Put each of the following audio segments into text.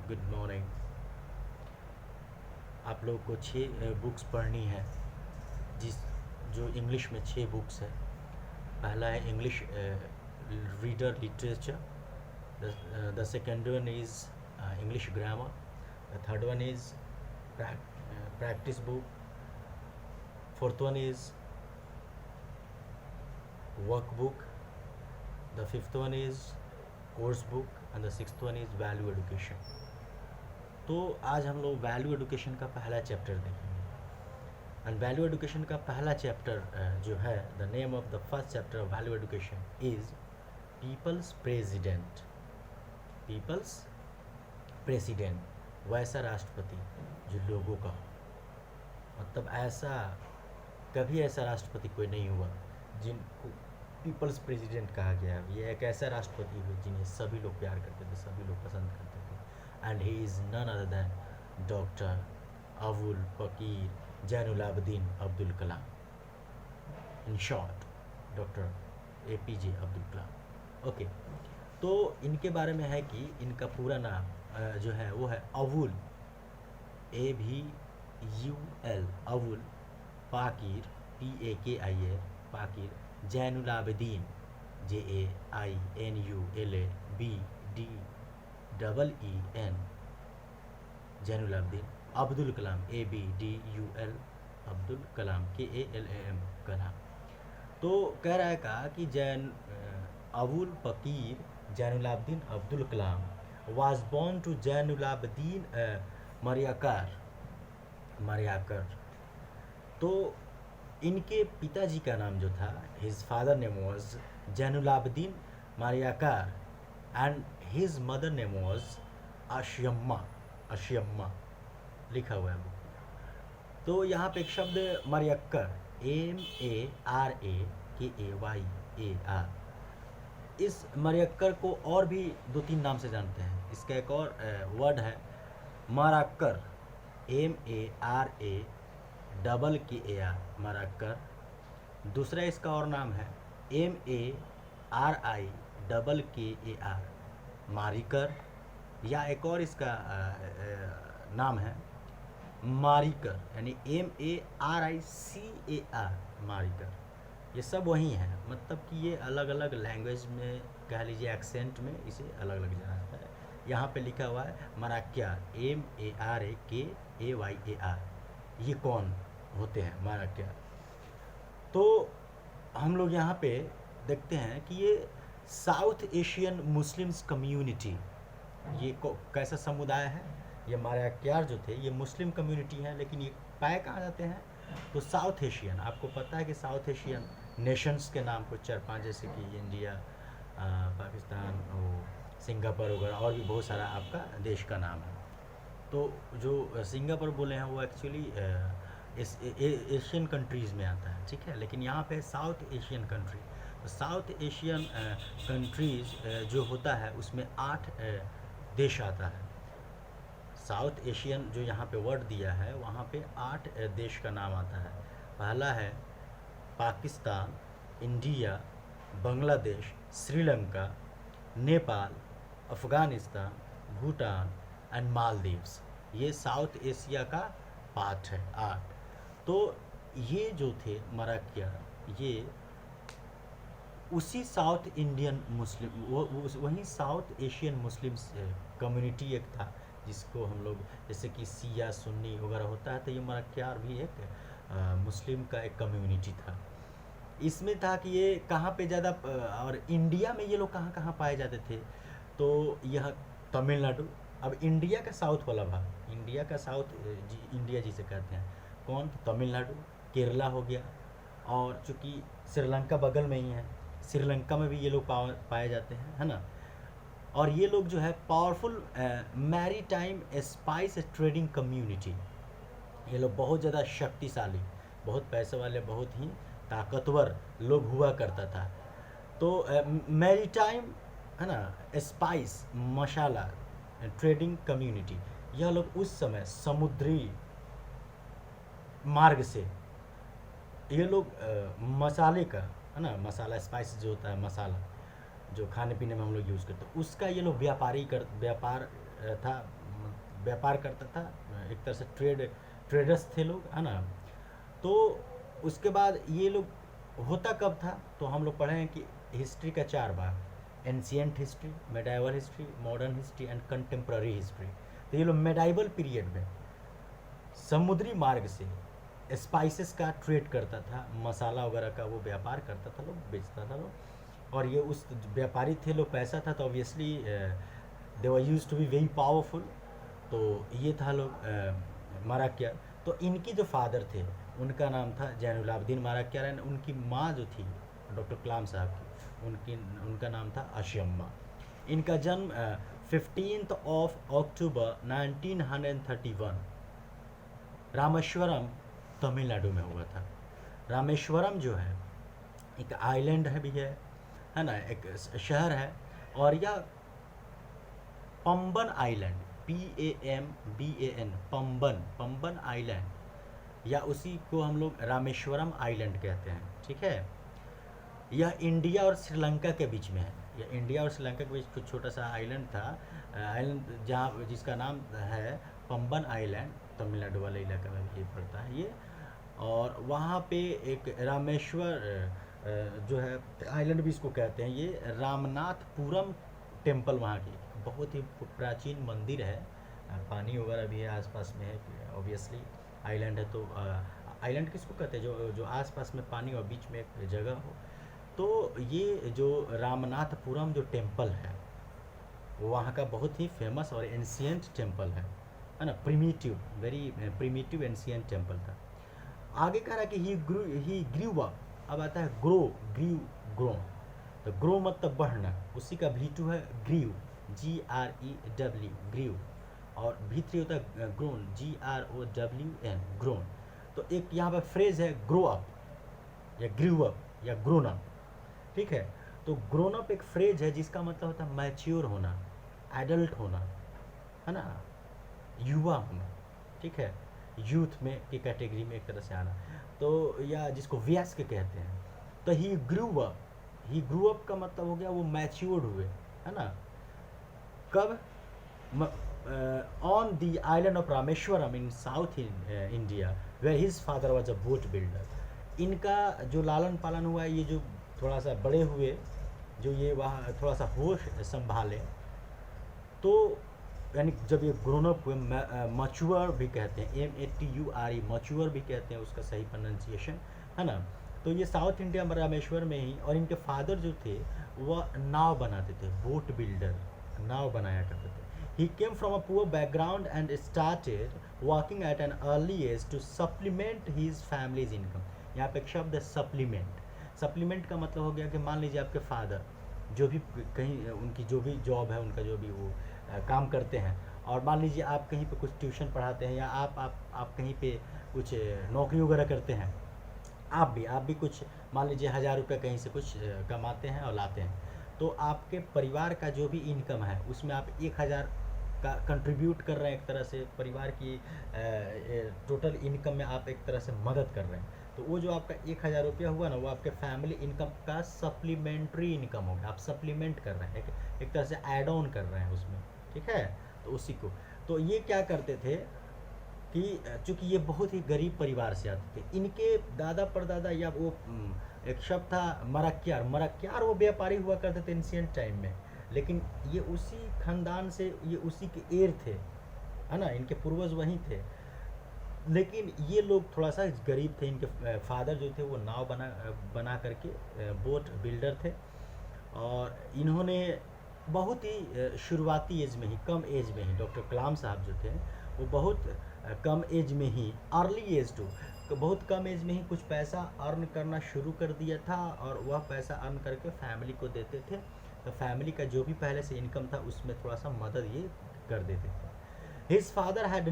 Good morning. आप लोग को 6 बुक्स पढ़नी है, जिस जो इंग्लिश में 6 बुक्स है। पहला है English reader literature, the second one is English grammar, the third one is practice book, fourth one is work book, the fifth one is course book and the sixth one is value education. तो आज हम लोग value education का पहला chapter देखेंगे। And value education का पहला chapter जो है, the name of the first chapter of value education is people's president. People's president, वैसा राष्ट्रपति जो लोगों का हो। मतलब ऐसा कभी ऐसा राष्ट्रपति कोई नहीं हुआ जिनको पीपल्स प्रेसिडेंट कहा गया। ये एक ऐसा राष्ट्रपति हुआ जिन्हें सभी लोग प्यार करते थे, सभी लोग पसंद करते थे। And he is none other than doctor Avul Pakir Jainulabdeen Abdul Kalam. In short, doctor APJ Abdul Kalam. Okay, तो इनके बारे में है कि इनका पूरा नाम जो है वो है Avul, AVUL, Avul Pakir, PAKIR, Pakir Jainulabdeen, JAINULABDEEN, Jainulabdeen Abdul कलाम, ABDUL, अब्दुल कलाम, KALAM, कलाम। तो कह रहा है कहा कि अवुल फकीर जैनुलाब्दीन अब्दुल कलाम was born to जैनुलाब्दीन मरियाकर। तो इनके पिताजी का नाम जो था, his father name was Jainulabdeen Marakayar and his mother name was Ashiamma लिखा हुआ है बुक। तो यहाँ पे एक शब्द मरियक्कर, MARAKAYAR, इस मरियक्कर को और भी 2-3 नाम से जानते हैं। इसका एक और वर्ड है मराक्कर, MARAKKAR, मराक्कर। दूसरा इसका और नाम है MARIKKAR, मारिकर। या एक और इसका नाम है मारिकर, यानी MARICAR, मारिकर। ये सब वही हैं, मतलब कि ये अलग अलग लैंग्वेज में, कह लीजिए एक्सेंट में, इसे अलग अलग जाना जाता है। यहाँ पे लिखा हुआ है मराक्यार, MARAKAYAR। ये कौन होते हैं मराक्यार? तो हम लोग यहाँ पे देखते हैं कि ये साउथ एशियन मुस्लिम्स कम्युनिटी, ये कैसा समुदाय है? ये मराक्यार जो थे ये मुस्लिम कम्युनिटी है, लेकिन ये पाए कहाँ जाते हैं? तो साउथ एशियन। आपको पता है कि साउथ एशियन नेशंस के नाम कुछ 4-5, जैसे कि इंडिया, पाकिस्तान, सिंगापुर वगैरह, और भी बहुत सारा आपका देश का नाम है। तो जो सिंगापुर बोले हैं वो एक्चुअली एशियन कंट्रीज़ में आता है, ठीक है। लेकिन यहाँ पे साउथ एशियन कंट्री, तो साउथ एशियन कंट्रीज़ जो होता है उसमें 8 देश आता है। साउथ एशियन जो यहाँ पे वर्ड दिया है, वहाँ पे 8 देश का नाम आता है। पहला है पाकिस्तान, इंडिया, बांग्लादेश, श्रीलंका, नेपाल, अफ़गानिस्तान, भूटान एंड मालदीव्स। ये साउथ एशिया का पार्ट है, 8। तो ये जो थे मराक्यार, ये उसी साउथ इंडियन मुस्लिम, वहीं साउथ एशियन मुस्लिम्स कम्युनिटी एक था, जिसको हम लोग, जैसे कि सिया सुन्नी वगैरह होता है, तो ये मराक्यार भी एक मुस्लिम का एक कम्युनिटी था। इसमें था कि ये कहाँ पे ज़्यादा, और इंडिया में ये लोग कहाँ कहाँ पाए जाते थे? तो यह तमिलनाडु। अब इंडिया का साउथ वाला भाग, इंडिया का साउथ इंडिया जिसे कहते हैं, कौन? तमिलनाडु, केरला हो गया, और चूँकि श्रीलंका बगल में ही है, श्रीलंका में भी ये लोग पाए जाते हैं, है ना। और ये लोग जो है powerful maritime spice trading community, ये लोग बहुत ज़्यादा शक्तिशाली, बहुत पैसे वाले, बहुत ही ताकतवर लोग हुआ करता था। तो मैरीटाइम, है ना, स्पाइस, मसाला ट्रेडिंग कम्युनिटी, यह लोग उस समय समुद्री मार्ग से ये लोग मसाले का, है ना, मसाला स्पाइस जो होता है, मसाला जो खाने पीने में हम लोग यूज़ करते हैं, उसका ये लोग व्यापार था, व्यापार करता था, एक तरह से ट्रेडर्स थे लोग, है ना। तो उसके बाद ये लोग, होता कब था, तो हम लोग पढ़े हैं कि हिस्ट्री का 4 भाग: ancient history, medieval history, modern history and contemporary history. तो ये लोग मेडाइवल पीरियड में समुद्री मार्ग से स्पाइसेस का ट्रेड करता था, मसाला वगैरह का वो व्यापार करता था, लोग बेचता था लोग। और ये उस व्यापारी थे लोग, पैसा था तो obviously they were used to be very powerful. तो ये था लोग माराक्यार। तो इनकी जो फादर थे उनका नाम था जैनुलाब्दीन माराक्यार, एंड उनकी माँ जो थी डॉक्टर कलाम साहब की, उनका नाम था आशियम्मा। इनका जन्म 15 अक्टूबर 1931 रामेश्वरम, तमिलनाडु में हुआ था। रामेश्वरम जो है एक आइलैंड है भी है ना, एक शहर है। और यह Pamban island, PAMBAN, Pamban island, या उसी को हम लोग रामेश्वरम आइलैंड कहते हैं, ठीक है। यह इंडिया और श्रीलंका के बीच में है। यह इंडिया और श्रीलंका के बीच कुछ छोटा सा आइलैंड था, आइलैंड जहाँ जिसका नाम है पंबन आइलैंड, तमिलनाडु वाले इलाका में ये पड़ता है ये। और वहाँ पे एक रामेश्वर जो है आइलैंड भी इसको कहते हैं, ये रामनाथपुरम टेम्पल वहाँ की बहुत ही प्राचीन मंदिर है। पानी वगैरह भी है आसपास में है, ऑब्वियसली आइलैंड है तो आइलैंड किसको कहते हैं, जो आसपास में पानी और बीच में एक जगह हो। तो ये जो रामनाथपुरम जो टेम्पल है वो वहाँ का बहुत ही फेमस और एंशियंट टेम्पल है ना, primitive, very primitive ancient temple था। आगे कह रहा है कि ही ग्रू अप। अब आता है ग्रो। तो ग्रो मतलब बढ़ना, उसी का V2 है ग्रीव, GREW, ग्रीव। और V3 होता है ग्रोन, GROWN, ग्रोन। तो एक यहाँ पर फ्रेज है ग्रो अप या ग्रीव अप या ग्रोन अप, ठीक है। तो ग्रोन अप एक फ्रेज है जिसका मतलब होता है मैच्योर होना, एडल्ट होना, है ना, युवा होना, ठीक है, यूथ में की कैटेगरी में एक तरह से आना। तो या जिसको वयस्क कहते हैं। तो ही ग्रू अप का मतलब हो गया वो मैच्योर्ड हुए, है ना। कब? On the island of Rameswaram in south India, where his father was a boat builder. इनका जो लालन पालन हुआ, ये जो थोड़ा सा बड़े हुए, जो ये वहाँ थोड़ा सा होश संभाले, तो यानी जब ये ग्रोन अप हुए, मच्योर भी कहते हैं, MATURE, मच्योर भी कहते हैं उसका सही प्रोनाउंसिएशन, है ना। तो ये साउथ इंडिया में रामेश्वर में ही। और इनके फादर जो थे वह नाव बनाते थे, बोट बिल्डर, नाव बनाया करते थे। He came from a poor background and started working at an early age to supplement his family's income. यहाँ पे एक शब्द है सप्लीमेंट। सप्लीमेंट का मतलब हो गया कि मान लीजिए आपके फादर जो भी कहीं उनकी जो भी जॉब है, उनका जो भी वो काम करते हैं, और मान लीजिए आप कहीं पे कुछ ट्यूशन पढ़ाते हैं, या आप कहीं पे कुछ नौकरी वगैरह करते हैं, आप भी कुछ मान लीजिए 1000 रुपये कहीं से कुछ कमाते हैं और लाते हैं। तो आपके परिवार का जो भी इनकम है उसमें आप 1000 का कंट्रीब्यूट कर रहे हैं, एक तरह से परिवार की टोटल इनकम में आप एक तरह से मदद कर रहे हैं। तो वो जो आपका 1000 रुपया हुआ ना, वो आपके फैमिली इनकम का सप्लीमेंट्री इनकम होगा। आप सप्लीमेंट कर रहे हैं, एक तरह से ऐड ऑन कर रहे हैं उसमें, ठीक है। तो उसी को, तो ये क्या करते थे कि चूँकि ये बहुत ही गरीब परिवार से आते थे, इनके दादा परदादा, या वो एक शब्द था मराक्यार, वो व्यापारी हुआ करते थे एंशिएंट टाइम में। लेकिन ये उसी खानदान से, ये उसी के एयर थे, है ना, इनके पूर्वज वहीं थे। लेकिन ये लोग थोड़ा सा गरीब थे। इनके फादर जो थे वो नाव बना करके बोट बिल्डर थे। और इन्होंने बहुत ही शुरुआती एज में ही, कम एज में ही, डॉक्टर कलाम साहब जो थे वो बहुत कम एज में ही, अर्ली एज टू, बहुत कम एज में ही कुछ पैसा अर्न करना शुरू कर दिया था। और वह पैसा अर्न करके फैमिली को देते थे। तो फैमिली का जो भी पहले से इनकम था उसमें थोड़ा सा मदद ये कर देते थे। His father had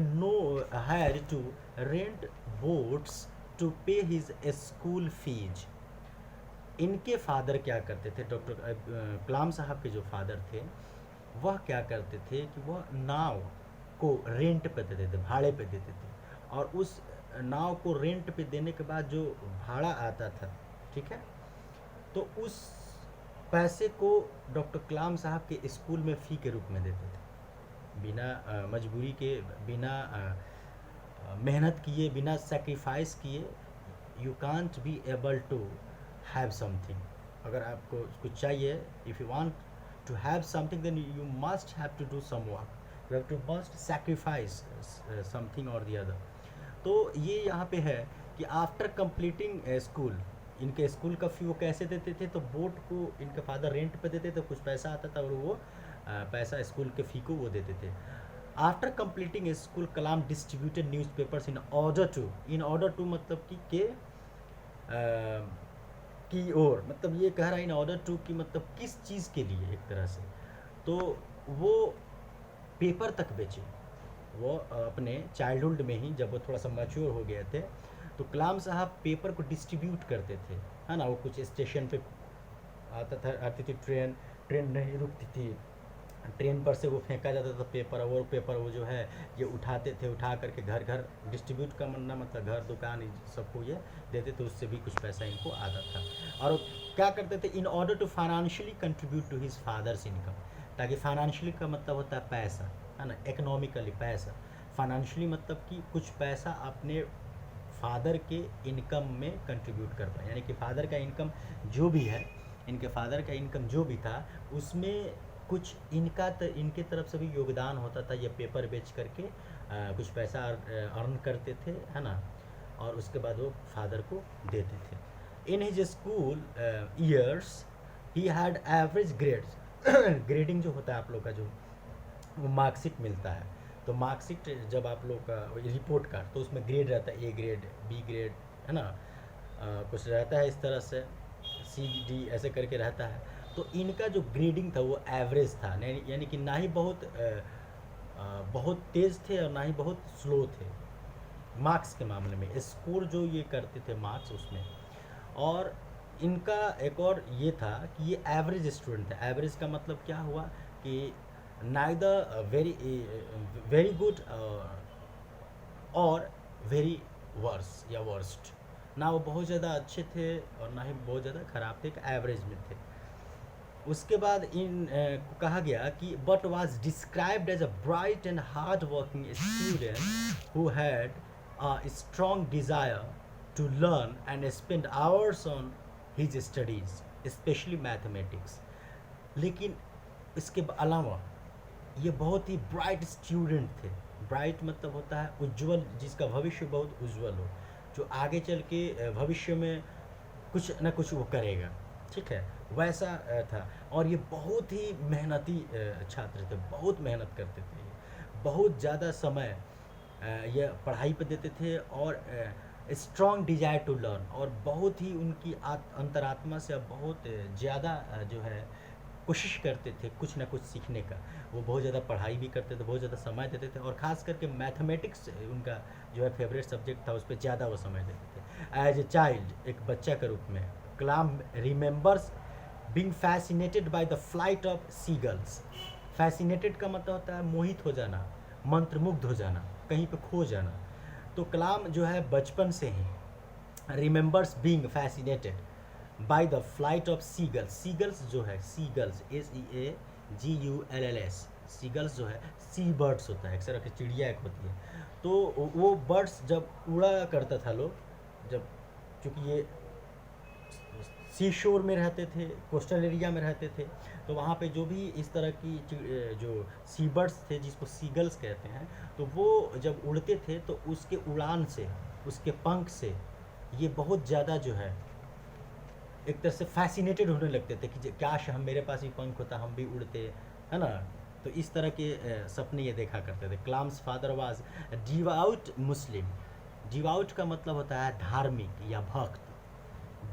to rent boats to pay his school fees. इनके फादर क्या करते थे, डॉक्टर कलाम साहब के जो फादर थे वह क्या करते थे कि वह नाव को रेंट पे देते थे, भाड़े पे देते थे। और उस नाव को रेंट पे देने के बाद जो भाड़ा आता था, ठीक है, तो उस पैसे को डॉक्टर कलाम साहब के स्कूल में फ़ी के रूप में देते थे। बिना मजबूरी के, बिना मेहनत किए, बिना सेक्रीफाइस किए, you can't be able to have something. अगर आपको कुछ चाहिए, if you want to have something, then you must have to do some work, you have to must sacrifice something और द अदर. तो ये यहाँ पे है कि आफ्टर कंप्लीटिंग स्कूल, इनके स्कूल का फी वो कैसे देते थे, तो बोट को इनके फादर रेंट पे देते थे, कुछ पैसा आता था और वो पैसा स्कूल के फ़ी को वो देते थे. After completing school, Kalam distributed newspapers in order to मतलब कि के की ओर, मतलब ये कह रहा है इन ऑर्डर टू की मतलब किस चीज़ के लिए, एक तरह से. तो वो पेपर तक बेचे. वो अपने चाइल्डहुड में ही, जब वो थोड़ा सा मैच्योर हो गए थे, तो कलाम साहब पेपर को डिस्ट्रीब्यूट करते थे, है ना. वो कुछ स्टेशन पे आती थी ट्रेन, ट्रेन नहीं रुकती थी, ट्रेन पर से वो फेंका जाता था पेपर, और वो पेपर वो जो है ये उठाते थे, उठा करके घर घर डिस्ट्रीब्यूट का बनना मतलब घर दुकान सबको ये देते थे, उससे भी कुछ पैसा इनको आता था. और क्या करते थे, in order to financially contribute to his father's income, ताकि फाइनेंशियली का मतलब होता है पैसा, है ना, इकोनॉमिकली पैसा. फाइनेंशियली मतलब कि कुछ पैसा अपने फादर के इनकम में कंट्रीब्यूट कर पाए, यानी कि फादर का इनकम जो भी है, इनके फादर का इनकम जो भी था, उसमें कुछ इनके तरफ से भी योगदान होता था. ये पेपर बेच करके कुछ पैसा अर्न करते थे, है ना, और उसके बाद वो फादर को देते थे. In his school years he had average grades. Grading जो होता है आप लोग का, जो वो मार्कशीट मिलता है, तो मार्कशीट जब आप लोग का रिपोर्ट कार्ड, तो उसमें ग्रेड रहता है, ए ग्रेड, बी ग्रेड, है ना, कुछ रहता है इस तरह से, सी डी ऐसे करके रहता है. तो इनका जो ग्रेडिंग था वो एवरेज था, यानी कि ना ही बहुत तेज़ थे और ना ही बहुत स्लो थे मार्क्स के मामले में. स्कोर जो ये करते थे मार्क्स उसमें, और इनका एक और ये था कि ये एवरेज स्टूडेंट था. एवरेज का मतलब क्या हुआ कि नाइदर वेरी गुड और वेरी वर्स या वर्स्ट, ना वो बहुत ज़्यादा अच्छे थे और ना ही बहुत ज़्यादा ख़राब थे, एक एवरेज में थे. उसके बाद को कहा गया कि but was described as a bright and hard working student who had a strong desire to learn and spend hours on his studies, specially mathematics. लेकिन इसके अलावा ये बहुत ही ब्राइट स्टूडेंट थे. ब्राइट मतलब होता है उज्जवल, जिसका भविष्य बहुत उज्जवल हो, जो आगे चल के भविष्य में कुछ न कुछ वो करेगा, ठीक है, वैसा था. और ये बहुत ही मेहनती छात्र थे, बहुत मेहनत करते थे, बहुत ज़्यादा समय ये पढ़ाई पे देते थे, और स्ट्रॉन्ग डिजायर टू लर्न, और बहुत ही उनकी अंतरात्मा से बहुत ज़्यादा जो है कोशिश करते थे कुछ ना कुछ सीखने का. वो बहुत ज़्यादा पढ़ाई भी करते थे, बहुत ज़्यादा समय देते थे, और ख़ास करके मैथमेटिक्स उनका जो है फेवरेट सब्जेक्ट था, उस पर ज़्यादा वो समय देते थे. एज ए चाइल्ड, एक बच्चा के रूप में, Kalam remembers being fascinated by the flight of seagulls. Fascinated का मतलब होता है मोहित हो जाना, मंत्रमुग्ध हो जाना, कहीं पे खो जाना. तो कलाम जो है बचपन से he remembers being fascinated by the flight of seagulls. Seagulls जो है, सीगल्स SEAGULLS, सीगल्स जो है सी बर्ड्स होता है, एक तरह की चिड़िया एक होती है. तो वो बर्ड्स जब उड़ा करता था लोग, जब चूँकि ये सी शोर में रहते थे, कोस्टल एरिया में रहते थे, तो वहाँ पे जो भी इस तरह की जो सी बर्ड्स थे, जिसको सीगल्स कहते हैं, तो वो जब उड़ते थे तो उसके उड़ान से, उसके पंख से ये बहुत ज़्यादा जो है एक तरह से फैसिनेटेड होने लगते थे कि काश मेरे पास भी पंख होता, हम भी उड़ते, है ना. तो इस तरह के सपने ये देखा करते थे. Kalam's father was devout Muslim. Devout का मतलब होता है धार्मिक या भक्त,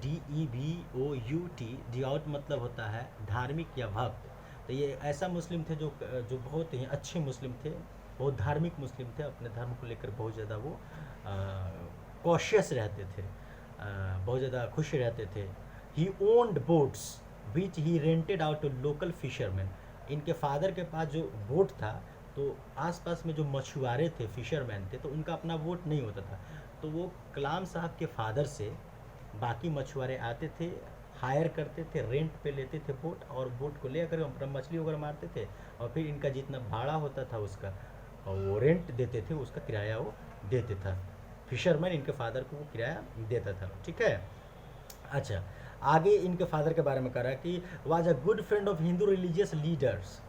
DEVOUT. डिवाउट मतलब होता है धार्मिक या भक्त. तो ये ऐसा मुस्लिम थे जो बहुत ही अच्छे मुस्लिम थे, बहुत धार्मिक मुस्लिम थे, अपने धर्म को लेकर बहुत ज़्यादा वो कॉशियस रहते थे, बहुत ज़्यादा खुश रहते थे. He owned boats which he rented out to local fisherman. इनके फादर के पास जो बोट था, तो आसपास में जो मछुआरे थे, फिशरमैन थे, तो उनका अपना बोट नहीं होता था, तो वो कलाम साहब के फादर से बाकी मछुआरे आते थे, हायर करते थे, रेंट पे लेते थे बोट, और बोट को ले कर अपना मछली वगैरह मारते थे, और फिर इनका जितना भाड़ा होता था उसका, और वो रेंट देते थे, उसका किराया वो देते था। फिशरमैन इनके फादर को वो किराया देता था, ठीक है। अच्छा, आगे इनके फादर के बारे में कह रहा है कि was a good friend of Hindu religious leaders.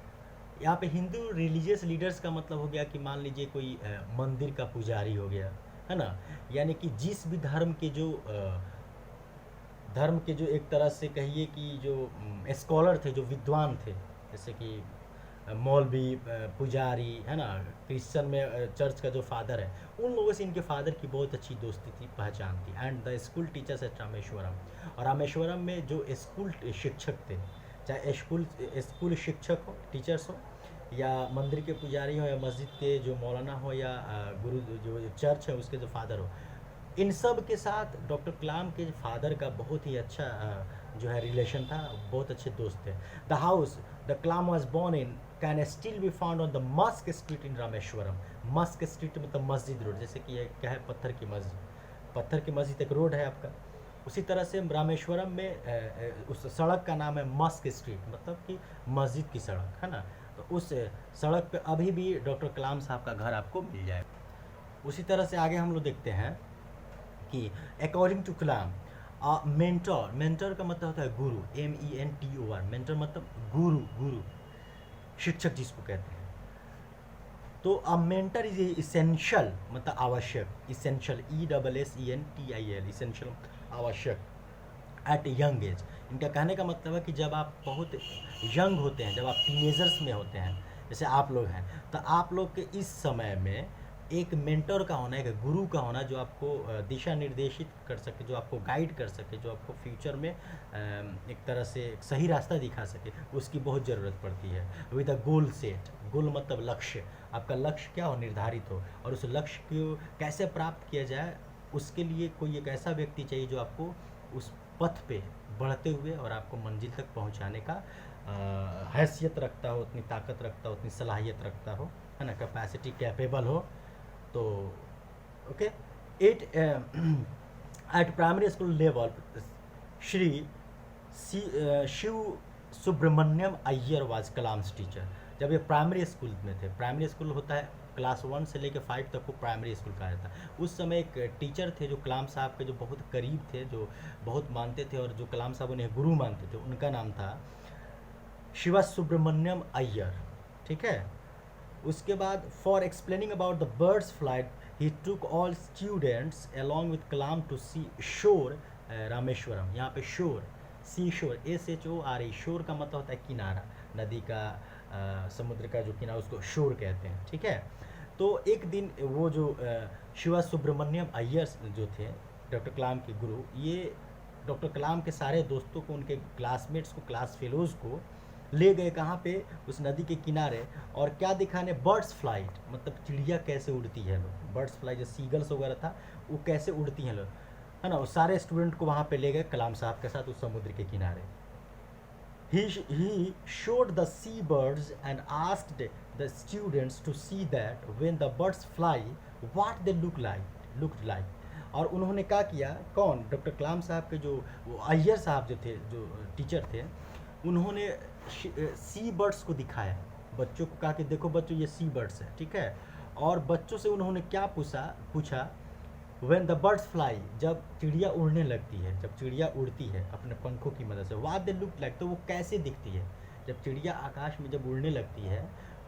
यहाँ पे हिंदू रिलीजियस लीडर्स का मतलब हो गया कि मान लीजिए कोई मंदिर का पुजारी हो गया, है ना, यानी कि जिस भी धर्म के जो एक तरह से कहिए कि जो स्कॉलर थे, जो विद्वान थे, जैसे कि मौलवी, पुजारी, है ना, क्रिश्चियन में चर्च का जो फादर है, उन लोगों से इनके फादर की बहुत अच्छी दोस्ती थी, पहचान थी। And the school teachers at Rameswaram, और रामेश्वरम में जो स्कूल शिक्षक थे, चाहे स्कूल शिक्षक हो, टीचर्स हो, या मंदिर के पुजारी हो, या मस्जिद के जो मौलाना हो, या गुरु जो चर्च है उसके जो फादर हो, इन सब के साथ डॉक्टर कलाम के फादर का बहुत ही अच्छा जो है रिलेशन था, बहुत अच्छे दोस्त थे। The house the Kalam was born in can still be found on the mosque street in Rameswaram. Mosque street मतलब मस्जिद रोड, जैसे कि ये क्या है, पत्थर की मस्जिद, पत्थर की मस्जिद एक रोड है आपका। उसी तरह से रामेश्वरम में उस सड़क का नाम है मस्क स्ट्रीट, मतलब कि मस्जिद की सड़क, है ना। तो उस सड़क पे अभी भी डॉक्टर कलाम साहब का घर आपको मिल जाए। उसी तरह से आगे हम लोग देखते हैं कि according to Kalam mentor, mentor का मतलब होता है गुरु, MENTOR, मेंटर मतलब गुरु, शिक्षक जिसको कहते हैं। तो अ मेंटर इज इसेंशियल मतलब आवश्यक, इसेंशियल, ESSENTIAL, इसेंशियल आवश्यक, एट यंग एज। इनका कहने का मतलब है कि जब आप बहुत यंग होते हैं, जब आप टीनेजर्स में होते हैं, जैसे आप लोग हैं, तो आप लोग के इस समय में एक मेंटर का होना, एक गुरु का होना, जो आपको दिशा निर्देशित कर सके, जो आपको गाइड कर सके, जो आपको फ्यूचर में एक तरह से सही रास्ता दिखा सके, उसकी बहुत ज़रूरत पड़ती है। विद अ गोल सेट, गोल मतलब लक्ष्य, आपका लक्ष्य क्या हो, निर्धारित हो, और उस लक्ष्य को कैसे प्राप्त किया जाए, उसके लिए कोई एक ऐसा व्यक्ति चाहिए जो आपको उस पथ पे बढ़ते हुए और आपको मंजिल तक पहुंचाने का हैसियत रखता हो, उतनी ताकत रखता हो, उतनी सलाहियत रखता हो, है ना, कैपेसिटी, कैपेबल हो। तो okay, it at primary school level Shri Shiva Subramaniam Iyer was Kalam's teacher. जब ये प्राइमरी स्कूल में थे, प्राइमरी स्कूल होता है क्लास 1 से लेकर 5 तक को प्राइमरी स्कूल कहा जाता है। उस समय एक टीचर थे जो कलाम साहब के जो बहुत करीब थे, जो बहुत मानते थे, और जो कलाम साहब उन्हें गुरु मानते थे, उनका नाम था शिवा सुब्रमण्यम अय्यर, ठीक है। उसके बाद for explaining about the birds flight he took all students along with Kalam to see shore Rameswaram. यहाँ पे शोर, सी शोर, SHORE, शोर का मतलब होता है किनारा, नदी का, समुद्र का जो किनारा, उसको शोर कहते हैं, ठीक है। तो एक दिन वो जो शिवा सुब्रमण्यम अय्यर जो थे डॉक्टर कलाम के गुरु, ये डॉक्टर कलाम के सारे दोस्तों को, उनके क्लासमेट्स को, क्लास फेलोज़ को ले गए कहाँ पे, उस नदी के किनारे, और क्या दिखाने, बर्ड्स फ्लाइट मतलब चिड़िया कैसे उड़ती है लोग, बर्ड्स फ्लाइट जो सीगल्स वगैरह था वो कैसे उड़ती हैं लोग, है ना। वो सारे स्टूडेंट को वहाँ पे ले गए कलाम साहब के साथ उस समुद्र के किनारे। He showed the sea birds and asked the students to see that when the birds fly, what they looked like. और उन्होंने क्या किया, कौन, डॉक्टर कलाम साहब के जो वो अय्यर साहब जो थे, जो टीचर थे, उन्होंने सी बर्ड्स को दिखाया, बच्चों को कहा कि देखो बच्चों ये सी बर्ड्स है, ठीक है। और बच्चों से उन्होंने क्या पूछा When the birds fly, जब चिड़िया उड़ने लगती है, जब चिड़िया उड़ती है अपने पंखों की मदद से, what they look like, तो वो कैसे दिखती है। जब चिड़िया आकाश में जब उड़ने लगती है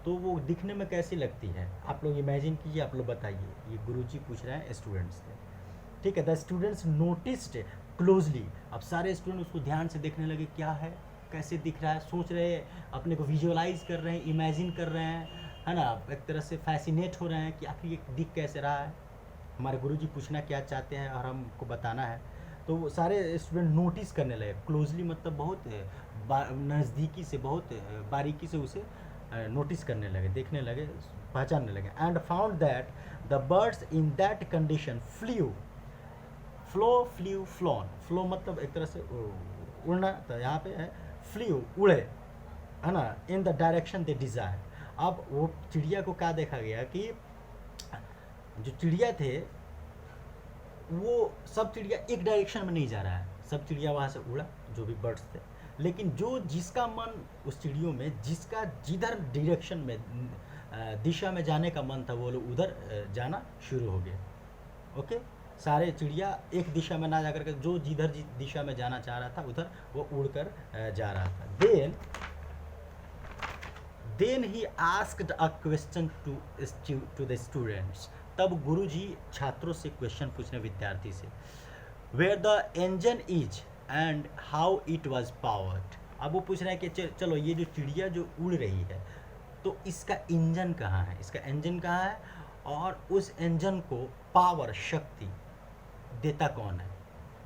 तो वो दिखने में कैसी लगती है, आप लोग इमेजिन कीजिए, आप लोग बताइए। ये गुरुजी पूछ रहे हैं स्टूडेंट्स से, ठीक है। द स्टूडेंट्स नोटिस्ड क्लोजली, अब सारे स्टूडेंट उसको ध्यान से देखने लगे, क्या है, कैसे दिख रहा है, सोच रहे हैं, अपने को विजुअलाइज कर रहे हैं, इमेजिन कर रहे हैं, है ना, एक तरह से फैसिनेट हो रहे हैं कि आखिर ये दिख कैसे रहा है, हमारे गुरुजी पूछना क्या चाहते हैं और हमको बताना है। तो वो सारे स्टूडेंट नोटिस करने लगे, क्लोजली मतलब बहुत नज़दीकी से, बहुत बारीकी से उसे नोटिस करने लगे, देखने लगे, पहचानने लगे। And found that the birds in that condition phloem, flow मतलब एक तरह से उड़ना, तो यहाँ पे है फ्ल्यू, उड़े, है ना, in the direction they desire. अब वो चिड़िया को क्या देखा गया कि जो चिड़िया थे वो सब चिड़िया एक डायरेक्शन में नहीं जा रहा है, सब चिड़िया वहाँ से उड़ा, जो भी बर्ड्स थे। लेकिन जो जिसका मन उस चिड़ियों में, जिसका जिधर डायरेक्शन में दिशा में जाने का मन था, वो लोग उधर जाना शुरू हो गए। ओके, सारे चिड़िया एक दिशा में ना जाकर के जो जिधर दिशा में जाना चाह रहा था उधर वो उड़कर जा रहा था। Then he asked a question to the students. तब गुरुजी छात्रों से क्वेश्चन पूछने, विद्यार्थी से, where the engine is and how it was powered. अब वो पूछ रहे हैं कि चलो ये जो चिड़िया जो उड़ रही है तो इसका इंजन कहाँ है, इसका इंजन कहाँ है, और उस इंजन को पावर, शक्ति देता कौन है।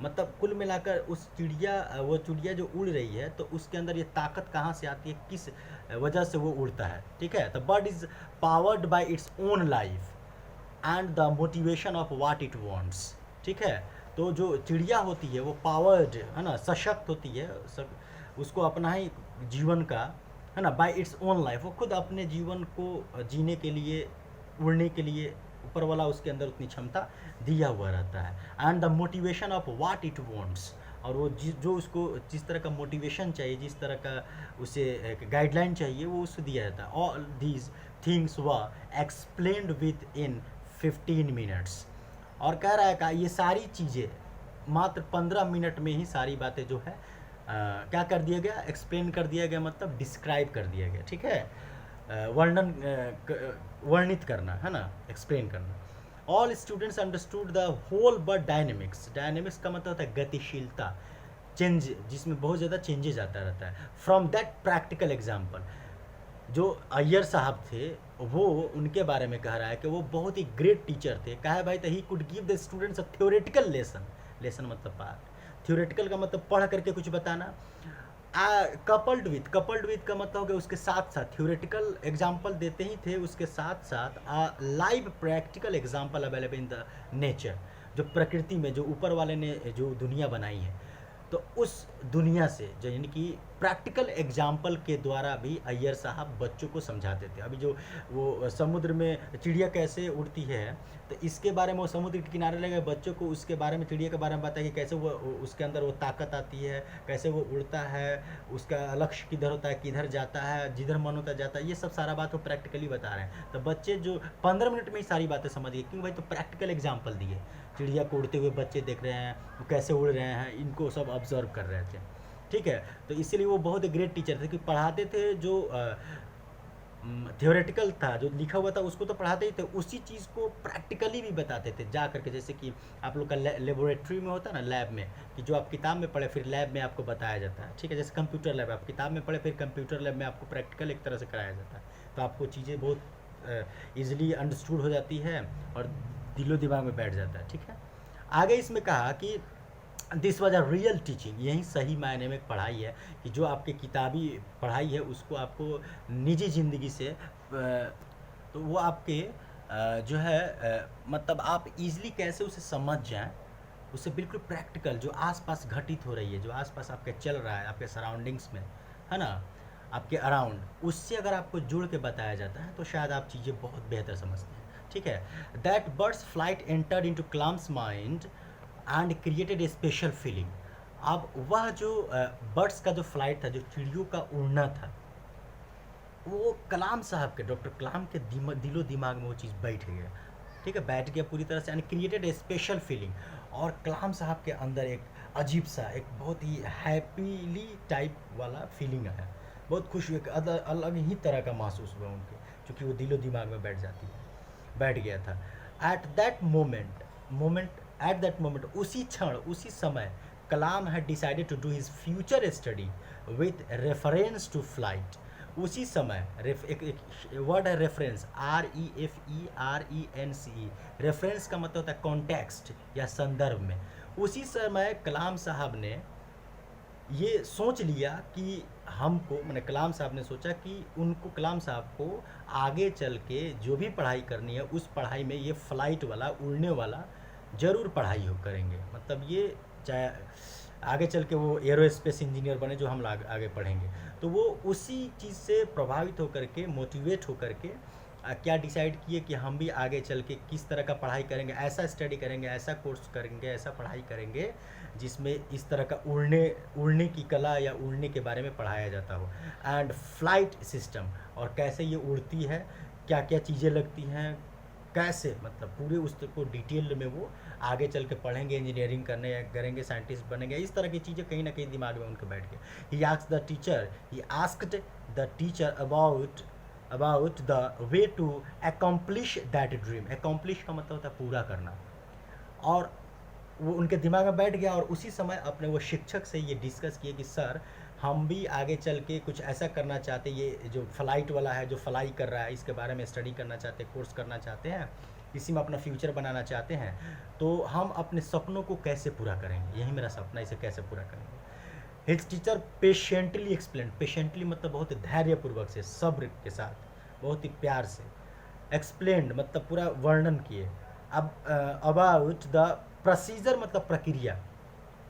मतलब कुल मिलाकर उस वो चिड़िया जो उड़ रही है तो उसके अंदर ये ताकत कहाँ से आती है, किस वजह से वो उड़ता है। ठीक है, the bird is powered by its own life and the motivation of what it wants. ठीक है, तो जो चिड़िया होती है वो पावर्ड है ना, सशक्त होती है, उसको अपना ही जीवन का है ना, बाय इट्स ओन लाइफ, वो खुद अपने जीवन को जीने के लिए, उड़ने के लिए ऊपर वाला उसके अंदर उतनी क्षमता दिया हुआ रहता है। And the motivation of what it wants, और वो जो उसको जिस तरह का मोटिवेशन चाहिए, जिस तरह का उसे गाइडलाइन चाहिए, वो उसको दिया जाता है। All these things were explained with in 15 minutes. और कह रहा है कि ये सारी चीज़ें मात्र 15 मिनट में ही सारी बातें जो है क्या कर दिया गया, एक्सप्लेन कर दिया गया, मतलब डिस्क्राइब कर दिया गया। ठीक है, वर्णित करना है ना, एक्सप्लेन करना। All students understood the whole bird dynamics. Dynamics का मतलब होता है गतिशीलता, चेंज, जिसमें बहुत ज़्यादा चेंजेस आता रहता है। फ्रॉम दैट प्रैक्टिकल एग्जाम्पल, जो अय्यर साहब थे वो उनके बारे में कह रहा है कि वो बहुत ही ग्रेट टीचर थे। कहा है भाई, तो he could give the students a theoretical lesson. Lesson मतलब पाठ, थ्योरेटिकल का मतलब पढ़ करके कुछ बताना। कपल्ड विथ का मतलब हो गया उसके साथ साथ, थ्योरेटिकल एग्जाम्पल देते ही थे, उसके साथ साथ live practical example available in the nature. जो प्रकृति में जो ऊपर वाले ने जो दुनिया बनाई है, तो उस दुनिया से जो यानी कि प्रैक्टिकल एग्जाम्पल के द्वारा भी अय्यर साहब बच्चों को समझाते थे। अभी जो वो समुद्र में चिड़िया कैसे उड़ती है, तो इसके बारे में वो समुद्र के किनारे लगे बच्चों को उसके बारे में, चिड़िया के बारे में बताया कि कैसे वो उसके अंदर वो ताकत आती है, कैसे वो उड़ता है, उसका लक्ष्य किधर होता है, किधर जाता है, जिधर मन होता जाता है। ये सब सारा बात वो प्रैक्टिकली बता रहे हैं। तो बच्चे जो 15 मिनट में ही सारी बातें समझ गए, क्योंकि भाई तो प्रैक्टिकल एग्जाम्पल दिए। चिड़िया को उड़ते हुए बच्चे देख रहे हैं, वो कैसे उड़ रहे हैं, इनको सब ऑब्जर्व कर रहे थे। ठीक है, तो इसीलिए वो बहुत ही ग्रेट टीचर थे कि पढ़ाते थे। जो थ्योरेटिकल था, जो लिखा हुआ था उसको तो पढ़ाते ही थे, उसी चीज़ को प्रैक्टिकली भी बताते थे जा करके। जैसे कि आप लोग का लेबोरेटरी में होता है ना, लैब में, कि जो आप किताब में पढ़े फिर लैब में आपको बताया जाता है। ठीक है, जैसे कंप्यूटर लैब, आप किताब में पढ़े फिर कंप्यूटर लैब में आपको प्रैक्टिकल एक तरह से कराया जाता है। तो आपको चीज़ें बहुत ईजिली अंडरस्टूड हो जाती है और दिलो दिमाग में बैठ जाता है। ठीक है, आगे इसमें कहा कि this was a real teaching. यही सही मायने में पढ़ाई है कि जो आपकी किताबी पढ़ाई है उसको आपको निजी ज़िंदगी से तो वो आपके जो है मतलब आप इजीली कैसे उसे समझ जाएं, उसे बिल्कुल प्रैक्टिकल जो आसपास घटित हो रही है, जो आसपास आपके चल रहा है, आपके सराउंडिंग्स में है ना, आपके अराउंड, उससे अगर आपको जुड़ के बताया जाता है तो शायद आप चीज़ें बहुत बेहतर समझते हैं। ठीक है, that birds flight entered into Kalam's mind and created a special feeling. अब वह जो बर्ड्स का जो फ्लाइट था, जो चिड़ियों का उड़ना था, वो कलाम साहब के, डॉक्टर कलाम के दिलो दिमाग में वो चीज़ बैठ गया। ठीक है, बैठ गया पूरी तरह से, and created a special feeling. और कलाम साहब के अंदर एक अजीब सा, एक बहुत ही हैप्पीली टाइप वाला फीलिंग आया, बहुत खुश हुए, अलग ही तरह का महसूस हुआ उनके, क्योंकि वो दिलो दिमाग में बैठ गया था। एट दैट मोमेंट, उसी क्षण, उसी समय, Kalam had decided to do his future study with reference to flight. उसी समय एक वर्ड है रेफरेंस, REFERENCE। रेफरेंस का मतलब होता है कॉन्टेक्स्ट या संदर्भ में। उसी समय कलाम साहब ने ये सोच लिया कि हमको, मैंने कलाम साहब ने सोचा कि उनको, कलाम साहब को आगे चल के जो भी पढ़ाई करनी है उस पढ़ाई में ये फ्लाइट वाला, उड़ने वाला ज़रूर पढ़ाई हो करेंगे। मतलब ये चाहे आगे चल के वो एरोस्पेस इंजीनियर बने जो हम आगे पढ़ेंगे, तो वो उसी चीज़ से प्रभावित होकर के, मोटिवेट होकर के क्या डिसाइड किए कि हम भी आगे चल के किस तरह का पढ़ाई करेंगे, ऐसा स्टडी करेंगे, ऐसा कोर्स करेंगे, ऐसा पढ़ाई करेंगे जिसमें इस तरह का उड़ने की कला या उड़ने के बारे में पढ़ाया जाता हो, एंड फ्लाइट सिस्टम, और कैसे ये उड़ती है, क्या क्या चीज़ें लगती हैं, कैसे, मतलब पूरे उसको डिटेल में वो आगे चल के पढ़ेंगे, इंजीनियरिंग करेंगे, साइंटिस्ट बनेंगे, इस तरह की चीज़ें कहीं ना कहीं दिमाग में उनके बैठ गए। He asked the teacher about the way to accomplish that dream. Accomplish का मतलब होता है पूरा करना, और वो उनके दिमाग में बैठ गया, और उसी समय अपने वो शिक्षक से ये डिस्कस किए कि सर हम भी आगे चल के कुछ ऐसा करना चाहते, ये जो फ्लाइट वाला है, जो फ्लाई कर रहा है, इसके बारे में स्टडी करना चाहते हैं, कोर्स करना चाहते हैं, इसी में अपना फ्यूचर बनाना चाहते हैं, तो हम अपने सपनों को कैसे पूरा करेंगे, यही मेरा सपना, इसे कैसे पूरा करेंगे। His teacher patiently explain, patiently मतलब बहुत धैर्यपूर्वक से, सब्र के साथ, बहुत ही प्यार से, एक्सप्लेन मतलब पूरा वर्णन किए। अब अबाउट द प्रोसीजर मतलब प्रक्रिया,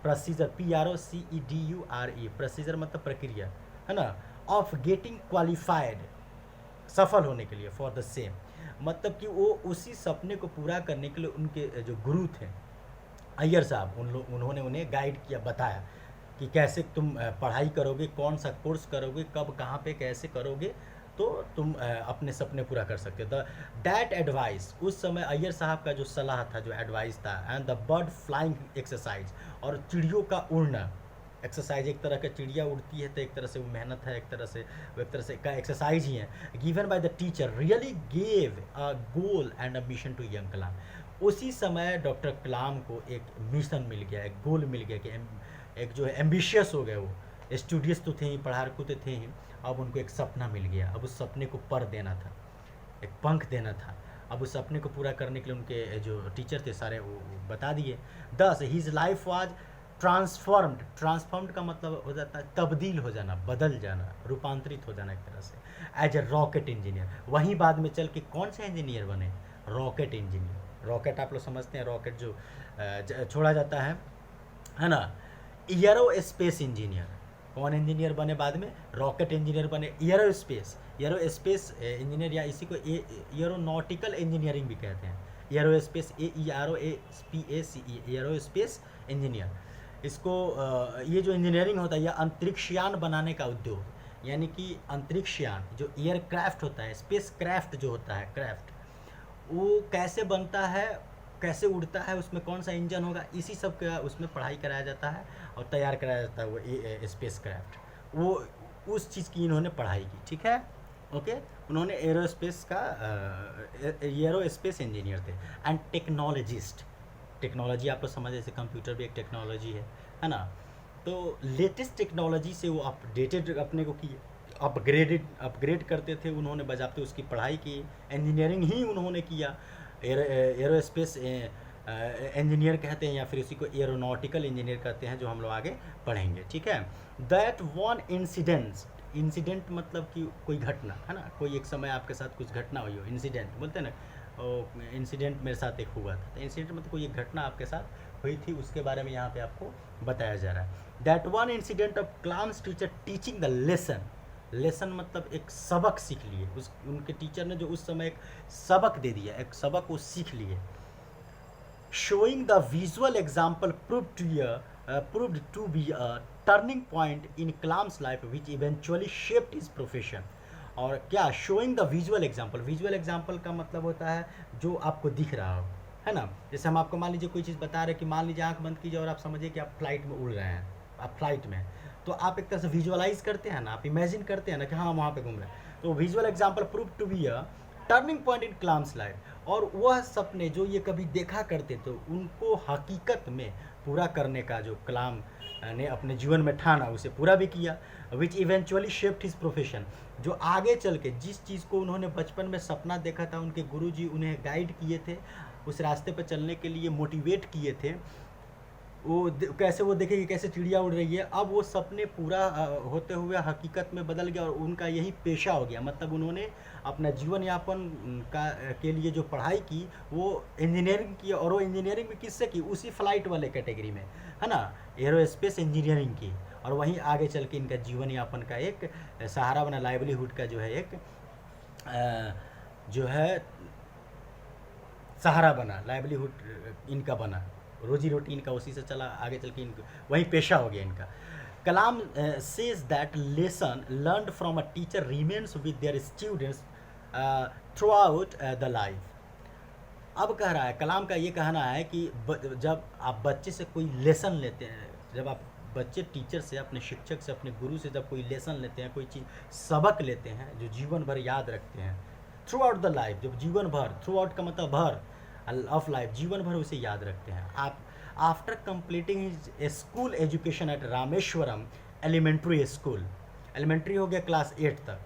प्रोसीजर PROCEDURE, प्रोसीजर मतलब प्रक्रिया, है ना, ऑफ गेटिंग क्वालिफाइड, सफल होने के लिए, फॉर द सेम, मतलब कि वो उसी सपने को पूरा करने के लिए उनके जो गुरु थे अय्यर साहब, उन्होंने उन्हें गाइड किया, बताया कि कैसे तुम पढ़ाई करोगे, कौन सा कोर्स करोगे, कब कहाँ पे कैसे करोगे, तो तुम अपने सपने पूरा कर सकते हो। दैट एडवाइस, उस समय अय्यर साहब का जो सलाह था, जो एडवाइस था, and the bird flying exercise, और चिड़ियों का उड़ना एक्सरसाइज, एक तरह का चिड़िया उड़ती है तो एक तरह से वो मेहनत है, एक तरह से का एक्सरसाइज ही है, given by the teacher really gave a goal and a mission to young Kalam. उसी समय डॉक्टर कलाम को एक मिशन मिल गया, एक गोल मिल गया, कि एक जो है एम्बिशियस हो गए, वो स्टूडियस तो थे ही, पढ़ाकू तो थे ही, अब उनको एक सपना मिल गया, अब उस सपने को पर देना था, एक पंख देना था, अब उस सपने को पूरा करने के लिए उनके जो टीचर थे सारे वो बता दिए। दस हिज लाइफ वाज ट्रांसफॉर्म्ड का मतलब हो जाता है तब्दील हो जाना, बदल जाना, रूपांतरित हो जाना एक तरह से, एज ए रॉकेट इंजीनियर। वहीं बाद में चल के कौन से इंजीनियर बने, रॉकेट इंजीनियर। रॉकेट आप लोग समझते हैं, रॉकेट जो छोड़ा जाता है ना। एरोस्पेस इंजीनियर, कौन इंजीनियर बने बाद में, रॉकेट इंजीनियर बने। एरोस्पेस इंजीनियर, या इसी को एरोनॉटिकल इंजीनियरिंग भी कहते हैं, एरोस्पेस, AEROSPACE, एरोस्पेस इंजीनियर। इसको ये जो इंजीनियरिंग होता है, यह अंतरिक्षयान बनाने का उद्योग, यानी कि अंतरिक्षयान जो एयरक्राफ्ट होता है, स्पेस क्राफ्ट जो होता है, क्राफ्ट वो कैसे बनता है, कैसे उड़ता है, उसमें कौन सा इंजन होगा, इसी सब का उसमें पढ़ाई कराया जाता है और तैयार कराया जाता है वो स्पेस क्राफ्ट, वो उस चीज़ की इन्होंने पढ़ाई की, ठीक है, ओके। उन्होंने एरोस्पेस इंजीनियर थे। एंड टेक्नोलॉजिस्ट, टेक्नोलॉजी आप लोग समझ, जैसे कंप्यूटर भी एक टेक्नोलॉजी है ना, तो लेटेस्ट टेक्नोलॉजी से वो अपडेटेड अपने को किए, अपग्रेड करते थे, उन्होंने बजाते उसकी पढ़ाई की, इंजीनियरिंग ही उन्होंने किया। एरोस्पेस इंजीनियर कहते हैं, या फिर उसी को एरोनॉटिकल इंजीनियर कहते हैं, जो हम लोग आगे पढ़ेंगे, ठीक है। दैट वन इंसिडेंट मतलब कि कोई घटना, है ना, कोई एक समय आपके साथ कुछ घटना हुई हो, इंसिडेंट बोलते हैं ना, इंसिडेंट मेरे साथ एक हुआ था, तो इंसिडेंट मतलब कोई एक घटना आपके साथ हुई थी, उसके बारे में यहाँ पे आपको बताया जा रहा है। That one incident of Kalam's teacher teaching the lesson मतलब एक सबक सीख लिए, उनके टीचर ने जो उस समय एक सबक दे दिया, एक सबक वो सीख लिए। Showing the visual example proved to be a turning point in Kalam's life which eventually shaped his profession। और क्या, शोइंग द विजुअल एग्जाम्पल का मतलब होता है जो आपको दिख रहा हो, है ना। जैसे हम आपको मान लीजिए कोई चीज़ बता रहे हैं कि मान लीजिए आंख बंद कीजिए और आप समझिए कि आप फ्लाइट में उड़ रहे हैं, आप फ्लाइट में, तो आप एक तरह से विजुअलाइज करते हैं ना, आप इमेजिन करते हैं ना कि हाँ वहाँ पे घूम रहे हैं, तो visual example prove to be a turning point in Kalam's life. और वह सपने जो ये कभी देखा करते थे, उनको हकीकत में पूरा करने का जो कलाम ने अपने जीवन में ठाना, उसे पूरा भी किया। Which eventually shaped his profession, जो आगे चल के जिस चीज़ को उन्होंने बचपन में सपना देखा था, उनके गुरुजी उन्हें गाइड किए थे, उस रास्ते पर चलने के लिए मोटिवेट किए थे, वो कैसे वो देखे कि कैसे चिड़िया उड़ रही है, अब वो सपने पूरा होते हुए हकीकत में बदल गया और उनका यही पेशा हो गया। मतलब उन्होंने अपना जीवन यापन के लिए जो पढ़ाई की वो इंजीनियरिंग की, और वो इंजीनियरिंग में किससे की, उसी फ्लाइट वाले कैटेगरी में, है ना, एरोस्पेस इंजीनियरिंग की। और वहीं आगे चल के इनका जीवन यापन का एक सहारा बना, लाइवलीहुड का जो है एक जो है सहारा बना, लाइवलीहुड इनका बना, रोजी रोटी इनका उसी से चला, आगे चल के इनको वही पेशा हो गया इनका। Kalam says that lesson learned from a teacher remains with their students throughout the life. अब कह रहा है, कलाम का ये कहना है कि जब आप बच्चे से कोई लेसन लेते हैं, जब आप बच्चे टीचर से, अपने शिक्षक से, अपने गुरु से जब कोई लेसन लेते हैं, कोई चीज़ सबक लेते हैं जो जीवन भर याद रखते हैं, थ्रू आउट द लाइफ, जब जीवन भर, थ्रू आउट का मतलब भर ऑफ लाइफ, जीवन भर उसे याद रखते हैं। आप after completing his school education at Rameswaram elementary school, elementary हो गया क्लास 8 तक,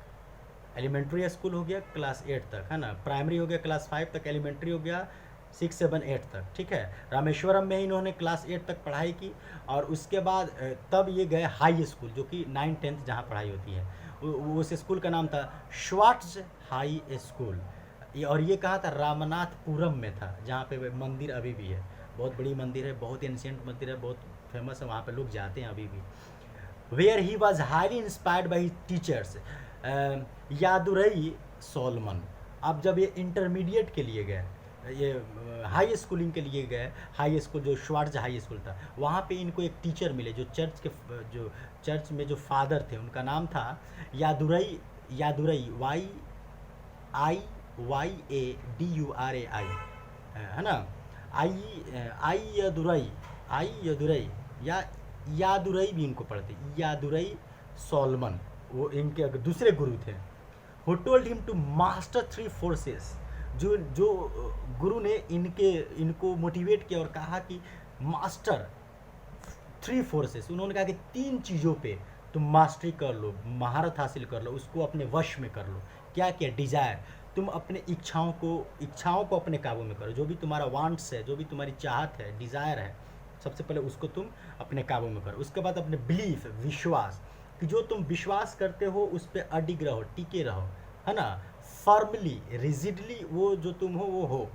एलिमेंट्री स्कूल हो गया क्लास 8 तक, है ना, प्राइमरी हो गया क्लास 5 तक, एलिमेंट्री हो गया 6, 7, 8 तक, ठीक है। रामेश्वरम में ही इन्होंने क्लास 8 तक पढ़ाई की, और उसके बाद तब ये गए हाई स्कूल, जो कि 9, 10 जहाँ पढ़ाई होती है, उस स्कूल का नाम था श्वार्ट्ज हाई स्कूल। और ये कहा था रामनाथपुरम में था, जहाँ पे मंदिर अभी भी है, बहुत बड़ी मंदिर है, बहुत एंशिएंट मंदिर है, बहुत फेमस है, वहाँ पे लोग जाते हैं अभी भी। Where he was highly inspired by teachers Iyadurai Solomon. अब जब ये इंटरमीडिएट के लिए गए, ये हाई स्कूलिंग के लिए गए, हाई स्कूल जो श्वार्ट्ज हाई स्कूल था, वहाँ पे इनको एक टीचर मिले जो चर्च में जो फादर थे, उनका नाम था यादुरई, YIADURAI, है ना, यादुरई या यादुरई भी इनको पढ़ते, यादुरई सोलमन, वो इनके दूसरे गुरु थे। Who told him to master 3 forces, जो गुरु ने इनको मोटिवेट किया और कहा कि मास्टर 3 फोर्सेस, उन्होंने कहा कि 3 चीज़ों पे तुम मास्टरी कर लो, महारत हासिल कर लो, उसको अपने वश में कर लो। क्या क्या? डिज़ायर, तुम अपने इच्छाओं को अपने काबू में करो, जो भी तुम्हारा वांट्स है, जो भी तुम्हारी चाहत है, डिज़ायर है, सबसे पहले उसको तुम अपने काबू में करो। उसके बाद अपने बिलीफ, विश्वास, कि जो तुम विश्वास करते हो उस पर अडिग रहो, टिके रहो, है ना, फर्मली, रिजिडली, वो जो तुम हो वो हो,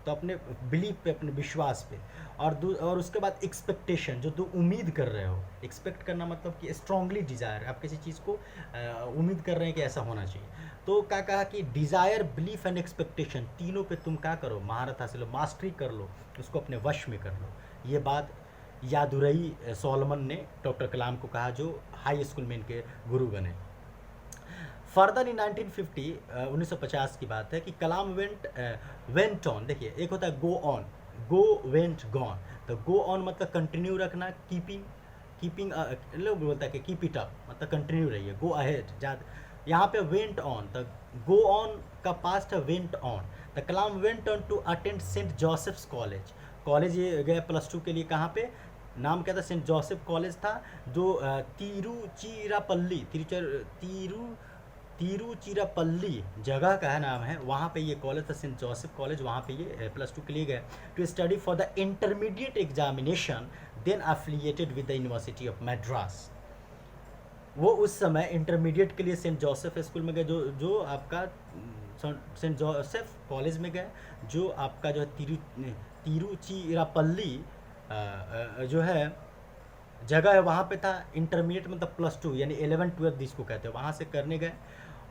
तो अपने बिलीफ पे, अपने विश्वास पे। और उसके बाद एक्सपेक्टेशन, जो तुम उम्मीद कर रहे हो, एक्सपेक्ट करना मतलब कि स्ट्रांगली डिज़ायर, आप किसी चीज़ को उम्मीद कर रहे हैं कि ऐसा होना चाहिए। तो क्या कहा कि डिज़ायर, बिलीफ एंड एक्सपेक्टेशन, तीनों पे तुम क्या करो, महारत हासिल लो, मास्टरी कर लो, उसको अपने वश में कर लो। ये बात यादुरई सोलमन ने डॉक्टर कलाम को कहा, जो हाई स्कूल में इनके गुरु बने। फर्दर इन 1950 की बात है कि कलाम वेंट ऑन, देखिए एक होता है go on, go, went, gone. तो गो ऑन मतलब कंटिन्यू रखना, कीपिंग लोग बोलता है कि कीप इट अप, मतलब कंटिन्यू रहिए, गो अहेड, यहाँ पे वेंट ऑन, तो गो ऑन का पास्ट है went on. The Kalam went on to attend saint Joseph's college ये गए +2 के लिए। कहाँ पे? नाम क्या था? सेंट जोसेफ कॉलेज था, जो तिरुचिरापल्ली जगह का है, नाम है, वहाँ पे ये कॉलेज था, सेंट जोसेफ कॉलेज। वहाँ पे ये +2 के लिए गए to study for the intermediate examination, then affiliated with the university of Madras. वो उस समय इंटरमीडिएट के लिए सेंट जोसेफ स्कूल में गए, जो आपका सेंट जोसेफ कॉलेज में गए, जो आपका जो है तिरुचिरापल्ली जो है जगह है, वहाँ पे था। इंटरमीडिएट मतलब +2 यानी 11, 12 जिसको कहते हैं, वहाँ से करने गए।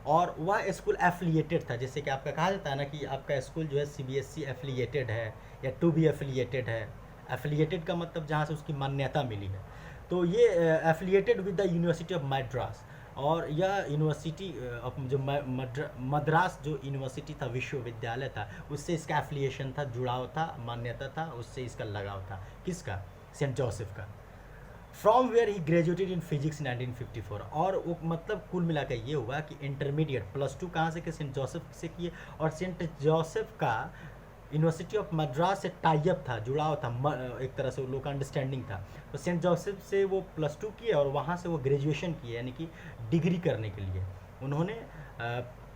और वह स्कूल एफिलिएटेड था, जैसे कि आपका कहा जाता है ना कि आपका स्कूल जो है CBSE एफिलिएटेड है या टू बी एफिलिएटेड है। एफिलिएटेड का मतलब जहाँ से उसकी मान्यता मिली है। तो ये affiliated with the university of Madras, और यह यूनिवर्सिटी जो मद्रास जो यूनिवर्सिटी था, विश्वविद्यालय था, उससे इसका एफिलिएशन था, जुड़ाव था, मान्यता था, उससे इसका लगाव था। किसका? सेंट जोसेफ का। From where he graduated in physics 1954। और वो मतलब कुल मिलाकर ये हुआ कि इंटरमीडिएट +2 कहाँ से किए? सेंट जोसेफ से किए। और सेंट जोसेफ का यूनिवर्सिटी ऑफ मद्रास से टाइप था, जुड़ाव था, एक तरह से लोग का अंडरस्टैंडिंग था। तो सेंट जोसेफ से वो +2 किए और वहाँ से वो ग्रेजुएशन किए, यानी कि डिग्री करने के लिए उन्होंने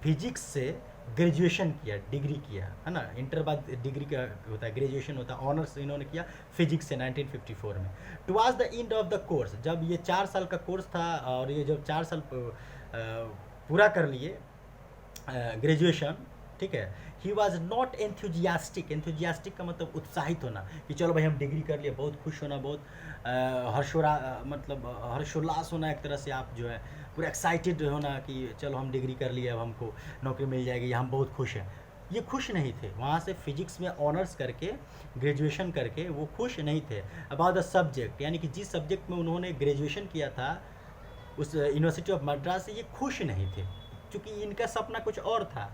फिजिक्स से ग्रेजुएशन किया, डिग्री किया, है ना। इंटर बाद डिग्री का होता है, ग्रेजुएशन होता है। ऑनर्स इन्होंने किया फिजिक्स से 1954 में। Towards the end of the course, जब ये 4 साल का कोर्स था और ये जब 4 साल पूरा कर लिए ग्रेजुएशन, ठीक है, ही वॉज नॉट एंथुजियास्टिक का मतलब उत्साहित होना, कि चलो भाई हम डिग्री कर लिए, बहुत खुश होना, बहुत हर्षोल्लास होना, एक तरह से आप जो है पूरा एक्साइटेड होना कि चलो हम डिग्री कर लिए, अब हमको नौकरी मिल जाएगी, हम बहुत खुश हैं। ये खुश नहीं थे। वहाँ से फिजिक्स में ऑनर्स करके, ग्रेजुएशन करके वो खुश नहीं थे अबाउट द सब्जेक्ट, यानी कि जिस सब्जेक्ट में उन्होंने ग्रेजुएशन किया था उस यूनिवर्सिटी ऑफ मद्रास से, ये खुश नहीं थे, क्योंकि इनका सपना कुछ और था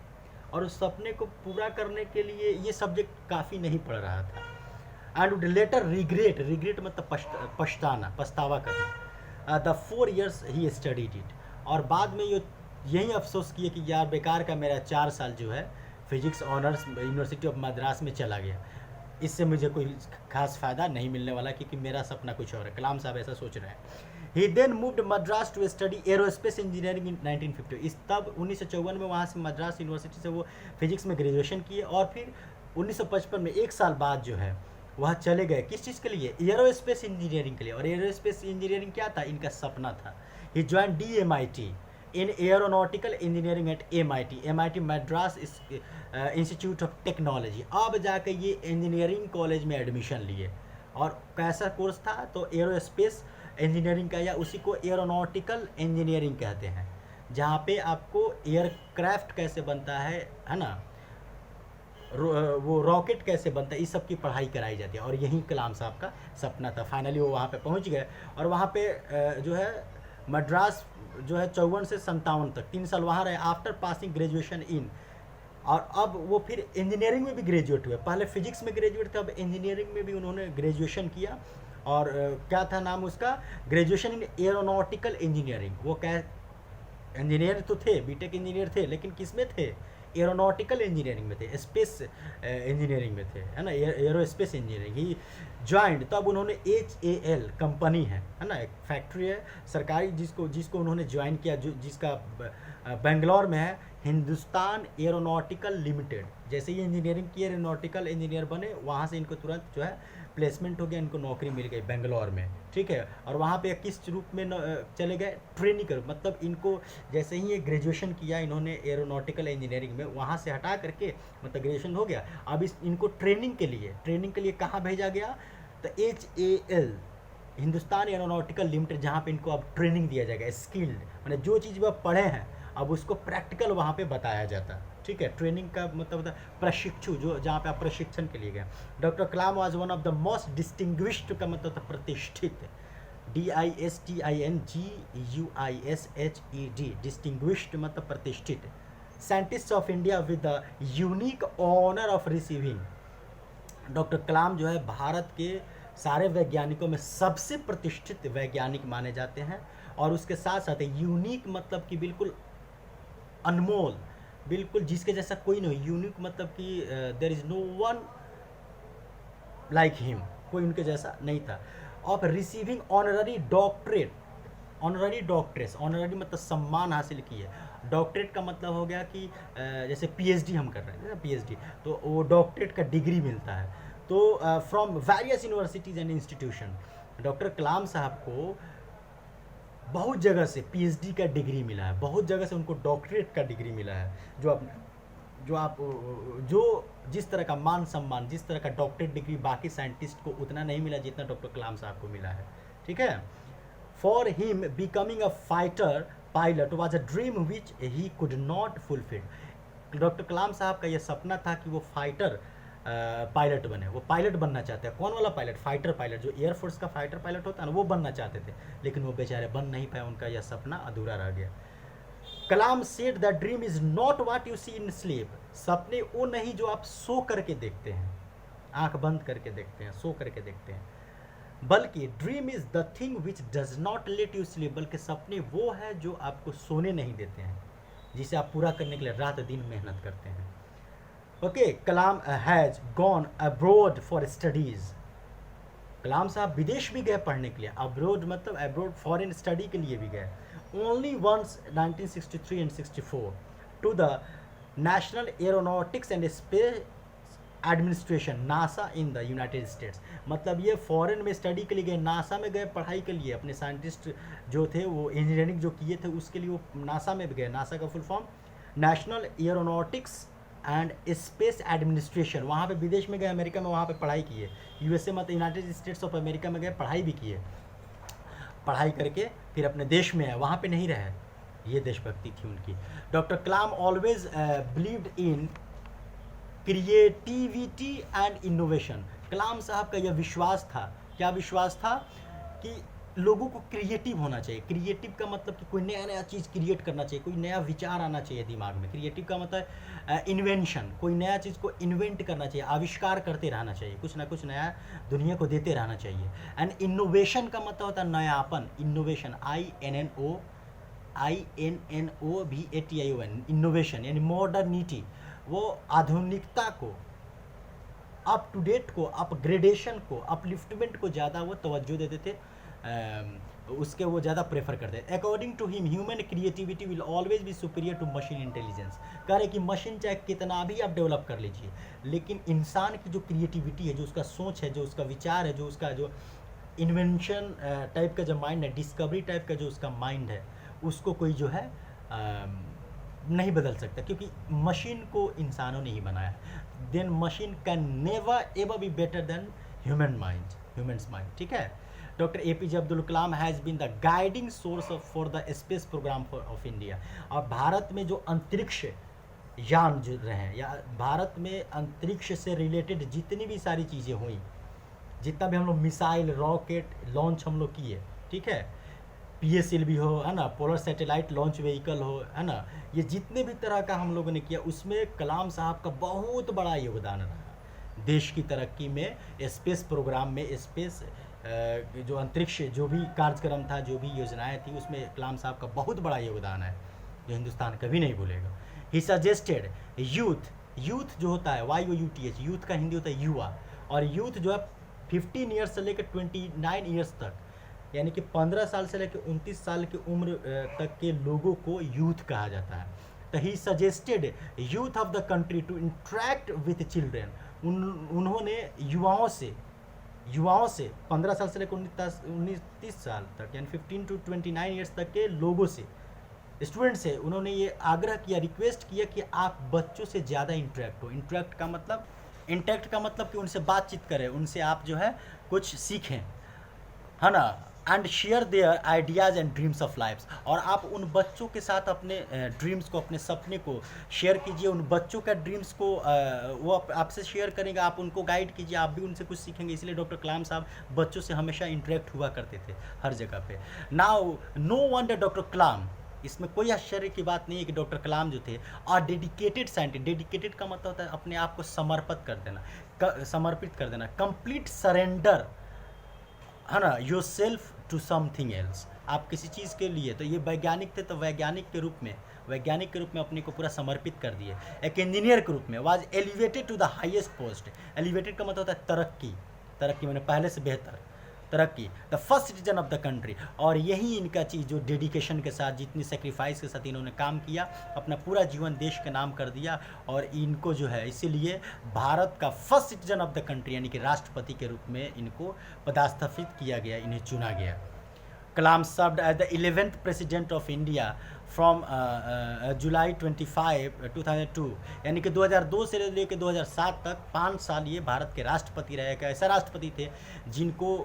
और उस सपने को पूरा करने के लिए ये सब्जेक्ट काफ़ी नहीं पढ़ रहा था। एंड लेटर रिग्रेट, रिग्रेट मतलब पछताना, पछतावा करना। The 4 years he studied it, और बाद में ये यही अफसोस किए कि यार बेकार का मेरा 4 साल जो है physics honours university of Madras में चला गया, इससे मुझे कोई खास फ़ायदा नहीं मिलने वाला, क्योंकि मेरा सपना कुछ और है। कलाम साहब ऐसा सोच रहे हैं। He then moved Madras to study aerospace engineering in 1950। इस तब 1954 में वहाँ से मद्रास यूनिवर्सिटी से वो फिजिक्स में ग्रेजुएशन किए, और फिर 1955 में 1 साल बाद जो है वह चले गए किस चीज़ के लिए, एरोस्पेस इंजीनियरिंग के लिए। और एरोस्पेस इंजीनियरिंग क्या था, इनका सपना था। He joined DMIT in aeronautical engineering at MIT Madras institute of technology. अब जाके ये इंजीनियरिंग कॉलेज में एडमिशन लिए, और कैसा कोर्स था, तो एरोस्पेस इंजीनियरिंग का, या उसी को एरोनॉटिकल इंजीनियरिंग कहते हैं, जहाँ पे आपको एयरक्राफ्ट कैसे बनता है ना, वो रॉकेट कैसे बनता है, इस सब की पढ़ाई कराई जाती है। और यही कलाम साहब का सपना था। फाइनली वो वहाँ पे पहुँच गए, और वहाँ पे जो है मद्रास जो है 54 से 57 तक 3 साल वहाँ रहे, आफ्टर पासिंग ग्रेजुएशन इन। और अब वो फिर इंजीनियरिंग में भी ग्रेजुएट हुए, पहले फिजिक्स में ग्रेजुएट थे, अब इंजीनियरिंग में भी उन्होंने ग्रेजुएशन किया। और क्या था नाम उसका, ग्रेजुएशन इन एरोनॉटिकल इंजीनियरिंग। वो क्या इंजीनियर तो थे, बीटेक इंजीनियर थे, लेकिन किस में थे, एरोनॉटिकल इंजीनियरिंग में थे, स्पेस इंजीनियरिंग में थे, है ना, एरोस्पेस इंजीनियरिंग। ही ज्वाइंड, तब उन्होंने HAL कंपनी है ना, एक फैक्ट्री है सरकारी, जिसको उन्होंने ज्वाइन किया, जिसका बेंगलोर में है, हिंदुस्तान एरोनॉटिकल लिमिटेड। जैसे ही इंजीनियरिंग की, एरोनॉटिकल इंजीनियर बने, वहाँ से इनको तुरंत जो है प्लेसमेंट हो गया, इनको नौकरी मिल गई बेंगलोर में, ठीक है। और वहाँ पे किस रूप में चले गए, ट्रेनिंग कर, मतलब इनको जैसे ही ये ग्रेजुएशन किया इन्होंने एरोनॉटिकल इंजीनियरिंग में, वहाँ से हटा करके मतलब ग्रेजुएशन हो गया, अब इनको ट्रेनिंग के लिए कहाँ भेजा गया, तो HAL हिंदुस्तान एरोनॉटिकल लिमिटेड, जहाँ पे इनको अब ट्रेनिंग दिया जाएगा, स्किल्ड, मैंने जो चीज़ वह पढ़े हैं अब उसको प्रैक्टिकल वहाँ पे बताया जाता है, ठीक है। ट्रेनिंग का मतलब प्रशिक्षु, जो जहाँ पे आप प्रशिक्षण के लिए गए। Doctor Kalam was one of the most distinguished का मतलब था प्रतिष्ठित, DISTINGUISHED, डिस्टिंग्विश्ड मतलब प्रतिष्ठित, scientist of India with the unique honour of receiving. Doctor Kalam जो है भारत के सारे वैज्ञानिकों में सबसे प्रतिष्ठित वैज्ञानिक माने जाते हैं, और उसके साथ साथ यूनिक मतलब कि बिल्कुल अनमोल, बिल्कुल जिसके जैसा कोई नहीं, यूनिक मतलब कि there is no one like him, कोई उनके जैसा नहीं था। Of receiving honorary doctorate, honorary doctorate, honorary मतलब सम्मान हासिल की है। डॉक्टरेट का मतलब हो गया कि जैसे PhD हम कर रहे हैं ना, PhD, तो वो डॉक्टरेट का डिग्री मिलता है। तो from various universities and institution, doctor Kalam साहब को बहुत जगह से PhD का डिग्री मिला है, बहुत जगह से उनको डॉक्टरेट का डिग्री मिला है, जो जिस तरह का मान सम्मान, जिस तरह का डॉक्टरेट डिग्री बाकी साइंटिस्ट को उतना नहीं मिला जितना डॉक्टर कलाम साहब को मिला है, ठीक है। For him becoming a fighter pilot was a dream which he could not fulfil. Doctor Kalam साहब का यह सपना था कि वो फाइटर पायलट बने, वो पायलट बनना चाहते हैं। कौन वाला पायलट, फाइटर पायलट, जो एयरफोर्स का फाइटर पायलट होता है ना, वो बनना चाहते थे, लेकिन वो बेचारे बन नहीं पाए, उनका यह सपना अधूरा रह गया। Kalam said that dream is not what you see in sleep, सपने वो नहीं जो आप सो करके देखते हैं, आंख बंद करके देखते हैं, सो करके देखते हैं, बल्कि dream is the thing which does not let you sleep, बल्कि सपने वो है जो आपको सोने नहीं देते हैं, जिसे आप पूरा करने के लिए रात दिन मेहनत करते हैं। Okay, Kalam has gone abroad for studies, Kalam साहब विदेश भी गए पढ़ने के लिए, अब्रॉड मतलब अब्रॉड फॉरेन स्टडी के लिए भी गए। Only once 1963 and 64 to the National Aeronautics and Space Administration, NASA in the United States, मतलब ये फॉरेन में स्टडी के लिए गए, नासा में गए पढ़ाई के लिए, अपने साइंटिस्ट जो थे वो इंजीनियरिंग जो किए थे उसके लिए वो नासा में भी गए। नासा का full form national Aeronautics and Space administration, वहाँ पे विदेश में गए, अमेरिका में वहाँ पे पढ़ाई किए, USA मतलब यूनाइटेड स्टेट्स ऑफ अमेरिका में गए, पढ़ाई भी किए, पढ़ाई करके फिर अपने देश में आए, वहाँ पे नहीं रहे, ये देशभक्ति थी उनकी। Doctor Kalam always believed in creativity and innovation. Kalam साहब का यह विश्वास था, क्या विश्वास था, कि लोगों को क्रिएटिव होना चाहिए। क्रिएटिव का मतलब कि कोई नया नया चीज़ क्रिएट करना चाहिए, कोई नया विचार आना चाहिए दिमाग में। क्रिएटिव का मतलब इन्वेंशन, कोई नया चीज़ को इन्वेंट करना चाहिए, आविष्कार करते रहना चाहिए, कुछ ना कुछ नया दुनिया को देते रहना चाहिए। एंड इनोवेशन का मतलब होता है नयापन, इनोवेशन, INNOVATION, इनोवेशन यानी मॉडर्निटी। वो आधुनिकता को, अप टू डेट को, अपग्रेडेशन को, अपलिफ्टमेंट को ज़्यादा वो तवज्जो देते थे, उसके वो ज़्यादा प्रेफर करते हैं। According to him human creativity will always be superior to machine intelligence. कह रहे कि मशीन चाहे कितना भी आप डेवलप कर लीजिए, लेकिन इंसान की जो क्रिएटिविटी है, जो उसका सोच है, जो उसका विचार है, जो उसका जो इन्वेंशन टाइप का जो माइंड है, डिस्कवरी टाइप का जो उसका माइंड है, उसको कोई जो है नहीं बदल सकता, क्योंकि मशीन को इंसानों ने ही बनाया। Then machine can never ever be better than humans mind. ठीक है। Doctor APJ Abdul Kalam has been the guiding source for the space programme of India. और भारत में जो अंतरिक्ष यान जो रहे हैं, या भारत में अंतरिक्ष से रिलेटेड जितनी भी सारी चीज़ें हुई, जितना भी हम लोग मिसाइल, रॉकेट लॉन्च हम लोग किए, ठीक है, PSLV हो, है ना, पोलर सैटेलाइट लॉन्च व्हीकल हो, है ना, ये जितने भी तरह का हम लोगों ने किया, उसमें कलाम साहब का बहुत बड़ा योगदान रहा। देश की तरक्की में, स्पेस प्रोग्राम में, स्पेस जो अंतरिक्ष जो भी कार्यक्रम था, जो भी योजनाएं थी, उसमें कलाम साहब का बहुत बड़ा योगदान है, जो हिंदुस्तान कभी नहीं भूलेगा। ही सजेस्टेड यूथ जो होता है, YOUTH, यूथ का हिंदी होता है युवा, और यूथ जो है 15 ईयर्स से लेकर 29 ईयर्स तक, यानी कि 15 साल से लेकर 29 साल की उम्र तक के लोगों को यूथ कहा जाता है। तो he suggested youth of the country to interact with children. उन्होंने युवाओं से 15 साल से लेकर 19-30 साल तक, यानी 15 to 29 ईयर्स तक के लोगों से, स्टूडेंट से, उन्होंने ये आग्रह किया, रिक्वेस्ट किया कि आप बच्चों से ज़्यादा इंटरेक्ट हो। इंटरेक्ट का मतलब कि उनसे बातचीत करें, उनसे आप जो है कुछ सीखें, है ना। And share their ideas and dreams of lifes. और आप उन बच्चों के साथ अपने ड्रीम्स को, अपने सपने को शेयर कीजिए। उन बच्चों का ड्रीम्स को वो आपसे शेयर करेंगे, आप उनको गाइड कीजिए, आप भी उनसे कुछ सीखेंगे। इसलिए डॉक्टर कलाम साहब बच्चों से हमेशा इंटरेक्ट हुआ करते थे हर जगह पे। नाउ नो वंडर डॉक्टर कलाम, इसमें कोई आश्चर्य की बात नहीं है कि डॉक्टर कलाम जो थे और डेडिकेटेड साइंटिस्ट। डेडिकेटेड का मतलब होता है अपने आप को समर्पित कर देना, कंप्लीट सरेंडर, है ना, yourself to something else. आप किसी चीज़ के लिए, तो ये वैज्ञानिक थे, तो वैज्ञानिक के रूप में अपने को पूरा समर्पित कर दिए। एक इंजीनियर के रूप में was elevated to the highest post. Elevated का मतलब होता है तरक्की मैंने पहले से बेहतर तरक्की। The first citizen of the country. और यही इनका चीज़, जो डेडिकेशन के साथ, जितनी सेक्रीफाइस के साथ इन्होंने काम किया, अपना पूरा जीवन देश के नाम कर दिया। और इनको जो है इसीलिए भारत का first citizen of the country, यानी कि राष्ट्रपति के रूप में इनको पदस्थापित किया गया, इन्हें चुना गया। Kalam served as the 11th president of India from July 25, 2002, यानी कि 2002 से लेकर 2007 तक 5 साल ये भारत के राष्ट्रपति रहे। एक ऐसा राष्ट्रपति थे जिनको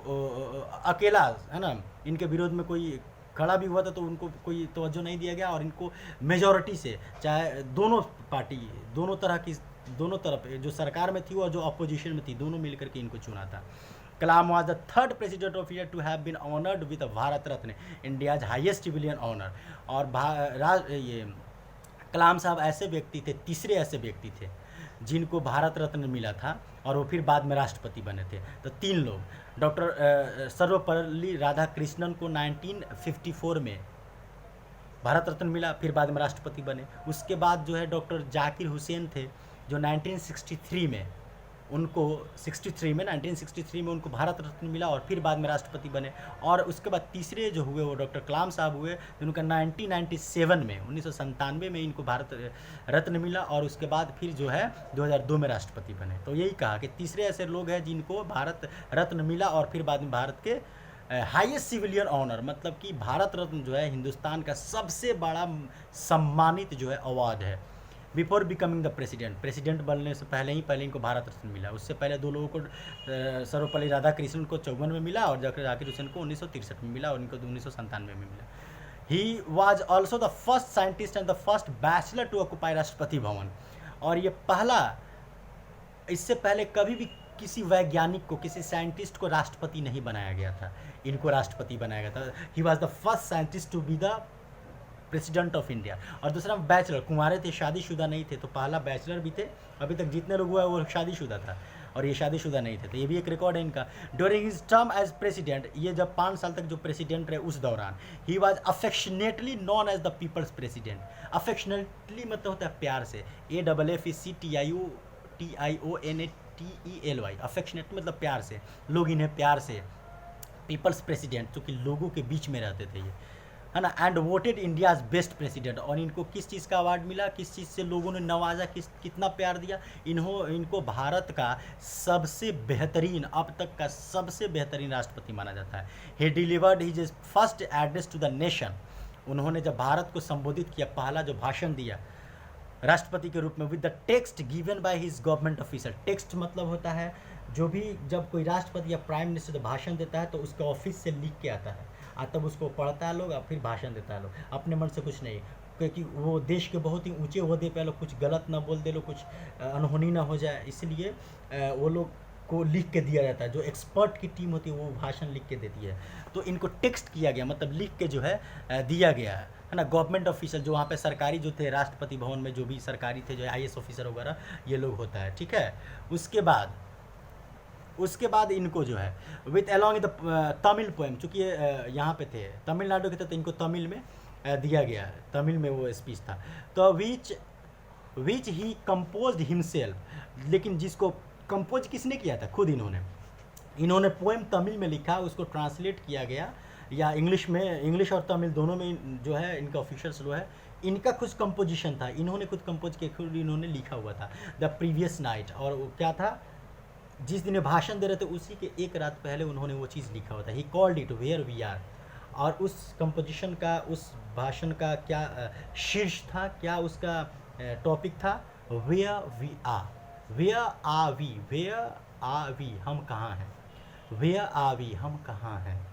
अकेला, है ना, इनके विरोध में कोई खड़ा भी हुआ था तो उनको कोई तवज्जो नहीं दिया गया, और इनको मेजॉरिटी से, चाहे दोनों तरफ जो सरकार में थी और जो अपोजिशन में थी, दोनों मिलकर के इनको चुना था। कलाम was the third president of India to have been honored with a Bharat Ratna, India's highest civilian honour. और ये कलाम साहब ऐसे व्यक्ति थे, तीसरे ऐसे व्यक्ति थे जिनको भारत रत्न मिला था, और वो फिर बाद में राष्ट्रपति बने थे। तो 3 लोग, डॉक्टर सर्वपल्ली राधाकृष्णन को 1954 में भारत रत्न मिला, फिर बाद में राष्ट्रपति बने। उसके बाद जो है डॉक्टर जाकिर हुसैन थे, जो 1963 में उनको भारत रत्न मिला, और फिर बाद में राष्ट्रपति बने। और उसके बाद तीसरे जो हुए वो डॉक्टर कलाम साहब हुए, जिनका 1997 में इनको भारत रत्न मिला, और उसके बाद फिर जो है 2002 में राष्ट्रपति बने। तो यही कहा कि तीसरे ऐसे लोग हैं जिनको भारत रत्न मिला, और फिर बाद में भारत के हाईएस्ट सिविलियन ऑनर, मतलब कि भारत रत्न जो है हिंदुस्तान का सबसे बड़ा सम्मानित जो है अवार्ड है। बिफोर बिकमिंग द प्रेसिडेंट बनने से पहले इनको भारत रत्न मिला। उससे पहले 2 लोगों को, सर्वपल्ली राधाकृष्णन को 54 में मिला, और जाकिर हुसैन को 1963 में मिला, और इनको 1997 में मिला। He was also the first scientist and the first bachelor to occupy Rashtrapati Bhavan. और ये पहला इससे पहले कभी भी किसी वैज्ञानिक को, किसी साइंटिस्ट को राष्ट्रपति नहीं बनाया गया था, इनको राष्ट्रपति बनाया गया था। He was the first scientist to be the president of India. और दूसरा बैचलर, कुंवारे थे, शादीशुदा नहीं थे, तो पहला बैचलर भी थे। अभी तक जितने लोग हुआ वो शादीशुदा था और ये शादीशुदा नहीं थे, तो ये भी एक रिकॉर्ड है इनका। During his term as president, ये जब 5 साल तक जो प्रेसिडेंट रहे उस दौरान, he was affectionately known as the people's president. Affectionately मतलब होता है प्यार से, AFFCTIONATELY, अफेक्शनेट मतलब प्यार से, लोग इन्हें प्यार से पीपल्स प्रेसिडेंट, चूँकि लोगों के बीच में रहते थे ये, है ना। And voted India's best president. और इनको किस चीज़ का अवार्ड मिला, किस चीज़ से लोगों ने नवाजा, कितना प्यार दिया, इनको भारत का सबसे बेहतरीन, अब तक का सबसे बेहतरीन राष्ट्रपति माना जाता है। He delivered his first address to the nation. उन्होंने जब भारत को संबोधित किया, पहला जो भाषण दिया राष्ट्रपति के रूप में, with the text given by his government officer. Text मतलब होता है जो भी, जब कोई राष्ट्रपति या प्राइम मिनिस्टर भाषण देता है तो उसके ऑफिस से लिख के आता है, और तब उसको पढ़ता है लोग और फिर भाषण देता है लोग, अपने मन से कुछ नहीं, क्योंकि वो देश के बहुत ही ऊंचे ओहदे पे लोग, कुछ गलत ना बोल दे लोग, कुछ अनहोनी ना हो जाए, इसलिए वो लोग को लिख के दिया जाता है। जो एक्सपर्ट की टीम होती है वो भाषण लिख के देती है, तो इनको टेक्स्ट किया गया, मतलब लिख के जो है दिया गया है ना। गवर्नमेंट ऑफिसर जो वहाँ पे सरकारी जो थे, राष्ट्रपति भवन में जो भी सरकारी थे, जो IAS ऑफिसर वगैरह ये लोग होता है, ठीक है। उसके बाद इनको जो है with along the Tamil poem, चूँकि यहाँ पे थे तमिलनाडु के थे, तो इनको तमिल में दिया गया, तमिल में वो स्पीच था, तो विच ही कंपोज्ड हिमसेल्फ। लेकिन जिसको कंपोज किसने किया था, खुद इन्होंने पोएम तमिल में लिखा, उसको ट्रांसलेट किया गया, या इंग्लिश और तमिल दोनों में जो है इनका ऑफिशियल स्लो है। इनका कुछ कंपोजिशन था, इन्होंने खुद कंपोज किया, खुद इन्होंने लिखा हुआ था, द प्रीवियस नाइट। और वो क्या था, जिस दिन भाषण दे रहे थे उसी के एक रात पहले उन्होंने वो चीज़ लिखा हुआ था। He called it where we are. और उस कंपोजिशन का, उस भाषण का क्या शीर्ष था, क्या उसका टॉपिक था, where we are, where are we, हम कहाँ हैं, वेयर आर वी, हम कहाँ हैं,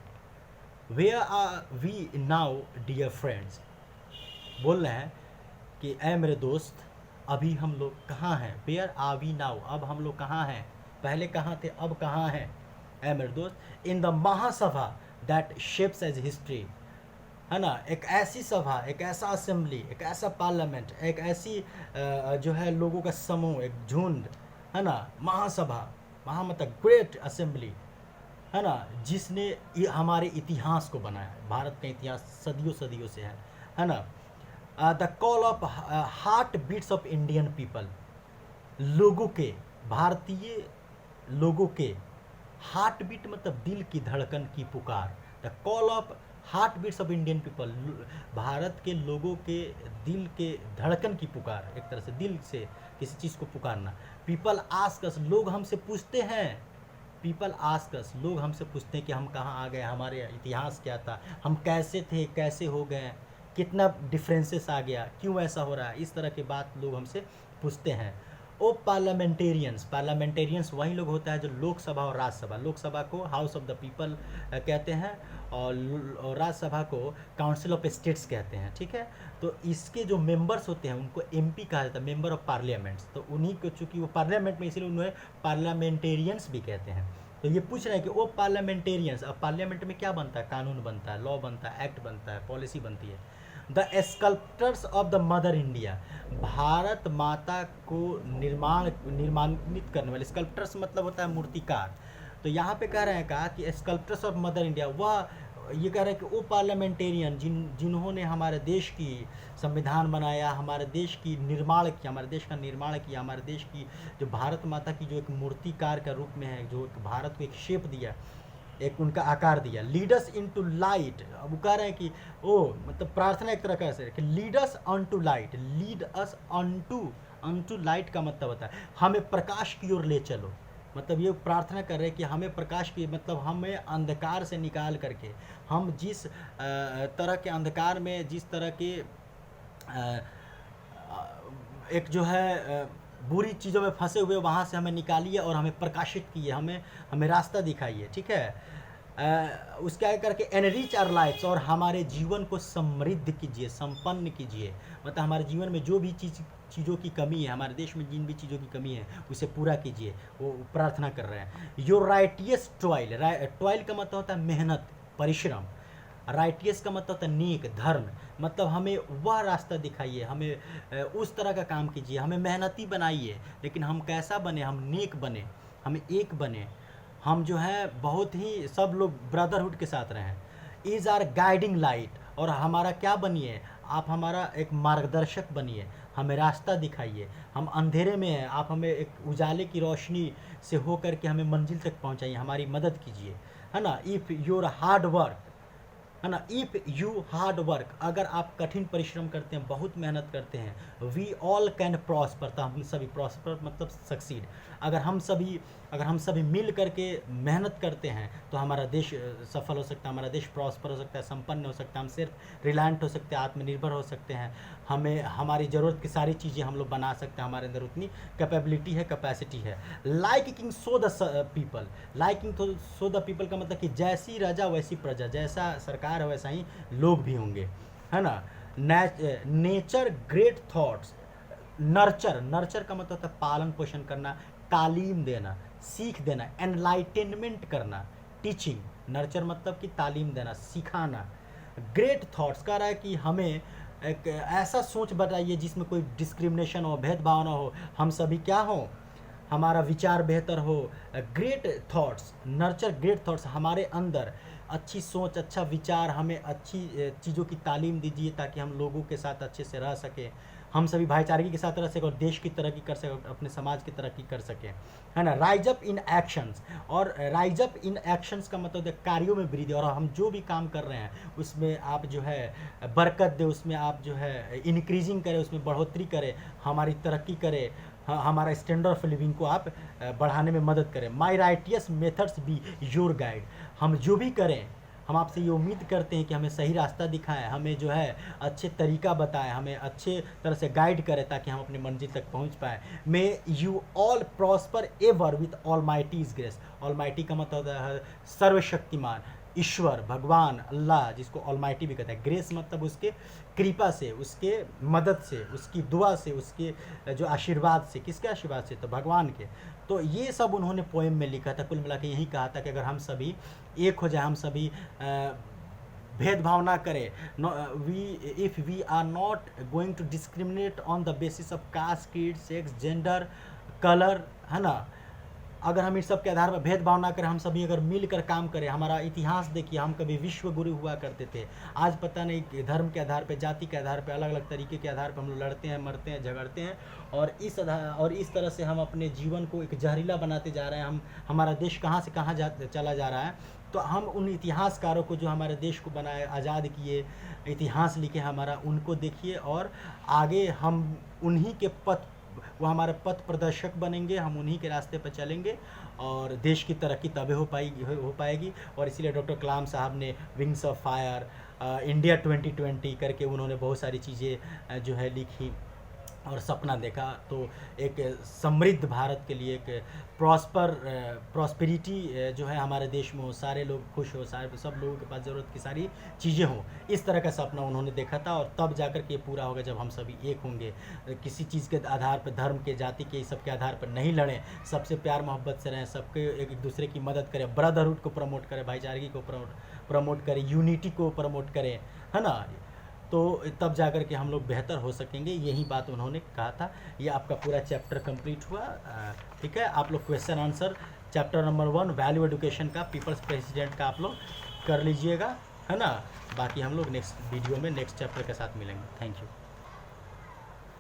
where are we now dear friends. बोल रहे हैं कि ऐ मेरे दोस्त, अभी हम लोग कहाँ हैं, वेयर आर वी नाउ, अब हम लोग कहाँ हैं, पहले कहाँ थे, अब कहाँ हैं, ऐ मेरे दोस्त। In the mahasabha that shapes as history, है ना। एक ऐसी सभा, एक ऐसा असेंबली, एक ऐसा पार्लियामेंट, एक ऐसी जो है लोगों का समूह, एक झुंड, है ना, महासभा, मतलब ग्रेट असेंबली, है ना, जिसने हमारे इतिहास को बनाया। भारत का इतिहास सदियों से है ना। The call of heartbeats of Indian people, लोगों के, भारतीय लोगों के, हार्ट बीट मतलब दिल की धड़कन की पुकार, the call of heartbeats of Indian people, भारत के लोगों के दिल के धड़कन की पुकार, एक तरह से दिल से किसी चीज़ को पुकारना। पीपल आस्क अस, लोग हमसे पूछते हैं, पीपल आस्क अस, लोग हमसे पूछते हैं कि हम कहाँ आ गए, हमारे इतिहास क्या था, हम कैसे थे, कैसे हो गए, कितना डिफरेंसेस आ गया, क्यों ऐसा हो रहा है, इस तरह की बात लोग हमसे पूछते हैं। ओ पार्लियामेंटेरियंस वही लोग होता है जो लोकसभा और राज्यसभा, लोकसभा को हाउस ऑफ द पीपल कहते हैं और राज्यसभा को काउंसिल ऑफ स्टेट्स कहते हैं, ठीक है। तो इसके जो मेंबर्स होते हैं उनको MP कहा जाता है, मेंबर ऑफ पार्लियामेंट्स। तो उन्हीं को, चूँकि वो पार्लियामेंट में, इसलिए उन्हें पार्लियामेंटेरियंस भी कहते हैं। तो ये पूछ रहे हैं कि वो पार्लियामेंटेरियंस, अब पार्लियामेंट में क्या बनता है, कानून बनता है, लॉ बनता है, एक्ट बनता है, पॉलिसी बनती है। The sculptors of the mother India, Bharat माता को निर्माणित करने वाले, स्कल्प्टर्स मतलब होता है मूर्तिकार। तो यहाँ पे कह रहे हैं कहा कि स्कल्प्टर्स ऑफ मदर इंडिया, वह ये कह रहे हैं कि वो पार्लियामेंटेरियन जिन्होंने हमारे देश की संविधान बनाया, हमारे देश की निर्माण किया, हमारे देश का निर्माण किया, हमारे देश की जो भारत माता की जो एक मूर्तिकार का रूप में है, जो भारत को एक शेप दिया, एक उनका आकार दिया। लीडर्स इनटू लाइट, अब वो कह रहे हैं कि ओ मतलब प्रार्थना एक तरह का ऐसे कि leaders unto light, lead us unto light का मतलब होता है हमें प्रकाश की ओर ले चलो। मतलब ये प्रार्थना कर रहे हैं कि हमें प्रकाश की, मतलब हमें अंधकार से निकाल करके, हम जिस तरह के अंधकार में, जिस तरह के एक जो है बुरी चीज़ों में फंसे हुए, वहाँ से हमें निकालिए और हमें प्रकाशित कीजिए, हमें रास्ता दिखाइए, ठीक है। उसके आगे करके एनरिच आवर लाइफ्स, और हमारे जीवन को समृद्ध कीजिए, संपन्न कीजिए। मतलब हमारे जीवन में जो भी चीज़ चीज़ों की कमी है, हमारे देश में जिन भी चीज़ों की कमी है उसे पूरा कीजिए, वो प्रार्थना कर रहे हैं। योर राइटियस टॉयल, टॉयल का मतलब होता है मेहनत, परिश्रम। राइटियस का मतलब होता है नेक, धर्म, मतलब हमें वह रास्ता दिखाइए, हमें उस तरह का काम कीजिए, हमें मेहनती बनाइए, लेकिन हम कैसा बने, हम नेक बने, हम एक बने, हम जो है बहुत ही सब लोग ब्रदरहुड के साथ रहें। इज़ आर गाइडिंग लाइट, और हमारा क्या बनिए, आप हमारा एक मार्गदर्शक बनिए, हमें रास्ता दिखाइए। हम अंधेरे में हैं, आप हमें एक उजाले की रोशनी से होकर के हमें मंजिल तक पहुंचाइए, हमारी मदद कीजिए, है ना। इफ़ योर हार्ड वर्क, है ना, इफ़ यू हार्ड वर्क, अगर आप कठिन परिश्रम करते हैं, बहुत मेहनत करते हैं, वी ऑल कैन प्रॉस्पर, तो हम सभी, प्रॉस्पर मतलब सक्सीड, अगर हम सभी मिल करके मेहनत करते हैं तो हमारा देश सफल हो सकता है, हमारा देश प्रॉस्पर हो सकता है, संपन्न हो सकता है, हम सिर्फ रिलायंट हो सकते हैं, आत्मनिर्भर हो सकते हैं, हमें हमारी ज़रूरत की सारी चीज़ें हम लोग बना सकते हैं, हमारे अंदर उतनी कैपेबिलिटी है, कैपेसिटी है। Liking so the people, liking so the people का मतलब कि जैसी राजा वैसी प्रजा, जैसा सरकार है वैसा ही लोग भी होंगे, है ना। नेचर ग्रेट थॉट्स, नर्चर का मतलब होता है पालन पोषण करना, तालीम देना, सीख देना, एनलाइटेनमेंट करना, टीचिंग, नर्चर मतलब कि तालीम देना, सिखाना। ग्रेट थॉट्स कह रहा है कि हमें एक ऐसा सोच बताइए जिसमें कोई डिस्क्रिमिनेशन हो, भेदभाव ना हो, हम सभी क्या हो, हमारा विचार बेहतर हो। Great thoughts, nurture great thoughts, हमारे अंदर अच्छी सोच, अच्छा विचार, हमें अच्छी चीज़ों की तालीम दीजिए ताकि हम लोगों के साथ अच्छे से रह सकें, हम सभी भाईचारगी के साथ रह सकें और देश की तरक्की कर सकें, अपने समाज की तरक्की कर सकें, है ना। राइज अप इन एक्शंस, और राइज अप इन एक्शंस का मतलब है कार्यों में वृद्धि, और हम जो भी काम कर रहे हैं उसमें आप जो है बरकत दे, उसमें आप जो है इंक्रीजिंग करें, उसमें बढ़ोतरी करें, हमारी तरक्की करें, हमारा स्टैंडर्ड ऑफ लिविंग को आप बढ़ाने में मदद करें। May righteous methods be your guide, हम जो भी करें हम आपसे ये उम्मीद करते हैं कि हमें सही रास्ता दिखाएं, हमें जो है अच्छे तरीका बताएं, हमें अच्छे तरह से गाइड करें ताकि हम अपनी मंजिल तक पहुंच पाएँ। May you all prosper ever with almighty's grace, almighty का मतलब है सर्वशक्तिमान, ईश्वर, भगवान, अल्लाह, जिसको ऑलमाइटी भी कहते हैं। ग्रेस मतलब उसके कृपा से, उसके मदद से, उसकी दुआ से, उसके जो आशीर्वाद से, किसके आशीर्वाद से, तो भगवान के। तो ये सब उन्होंने पोएम में लिखा था, कुल मिला के यही कहा था कि अगर हम सभी एक हो जाए, हम सभी भेदभाव ना करें, if we are not going to discriminate on the basis of caste, creed, sex, gender, colour, है ना, अगर हम इस सब के आधार पर भेदभाव ना करें, हम सभी अगर मिलकर काम करें। हमारा इतिहास देखिए, हम कभी विश्व गुरु हुआ करते थे, आज पता नहीं धर्म के आधार पे, जाति के आधार पे, अलग अलग तरीके के आधार पे हम लोग लड़ते हैं, मरते हैं, झगड़ते हैं, और इस तरह से हम अपने जीवन को एक जहरीला बनाते जा रहे हैं। हमारा देश कहाँ से कहाँ चला जा रहा है। तो हम उन इतिहासकारों को जो हमारे देश को बनाए, आज़ाद किए, इतिहास लिखे हमारा, उनको देखिए, और आगे हम उन्हीं के वो हमारे पथ प्रदर्शक बनेंगे, हम उन्हीं के रास्ते पर चलेंगे और देश की तरक्की तभी हो पाएगी। और इसीलिए डॉक्टर कलाम साहब ने विंग्स ऑफ फायर, इंडिया 2020 करके उन्होंने बहुत सारी चीज़ें जो है लिखी और सपना देखा। तो एक समृद्ध भारत के लिए, एक प्रॉस्पेरिटी जो है हमारे देश में हो, सारे लोग खुश हो, सब लोगों के पास ज़रूरत की सारी चीज़ें हों, इस तरह का सपना उन्होंने देखा था। और तब जाकर के पूरा होगा जब हम सभी एक होंगे, किसी चीज़ के आधार पर, धर्म के, जाति के, सब के आधार पर नहीं लड़ें, सबसे प्यार मोहब्बत से रहें, सबके एक दूसरे की मदद करें, ब्रदरहुड को प्रमोट करें, भाईचारगी को प्रमोट करें, यूनिटी को प्रमोट करें, है ना। तो तब जाकर के हम लोग बेहतर हो सकेंगे, यही बात उन्होंने कहा था। ये आपका पूरा चैप्टर कंप्लीट हुआ। ठीक है, आप लोग question answer chapter number 1 value education का, पीपल्स प्रेसिडेंट का आप लोग कर लीजिएगा, है ना। बाकी हम लोग नेक्स्ट वीडियो में नेक्स्ट चैप्टर के साथ मिलेंगे। Thank you.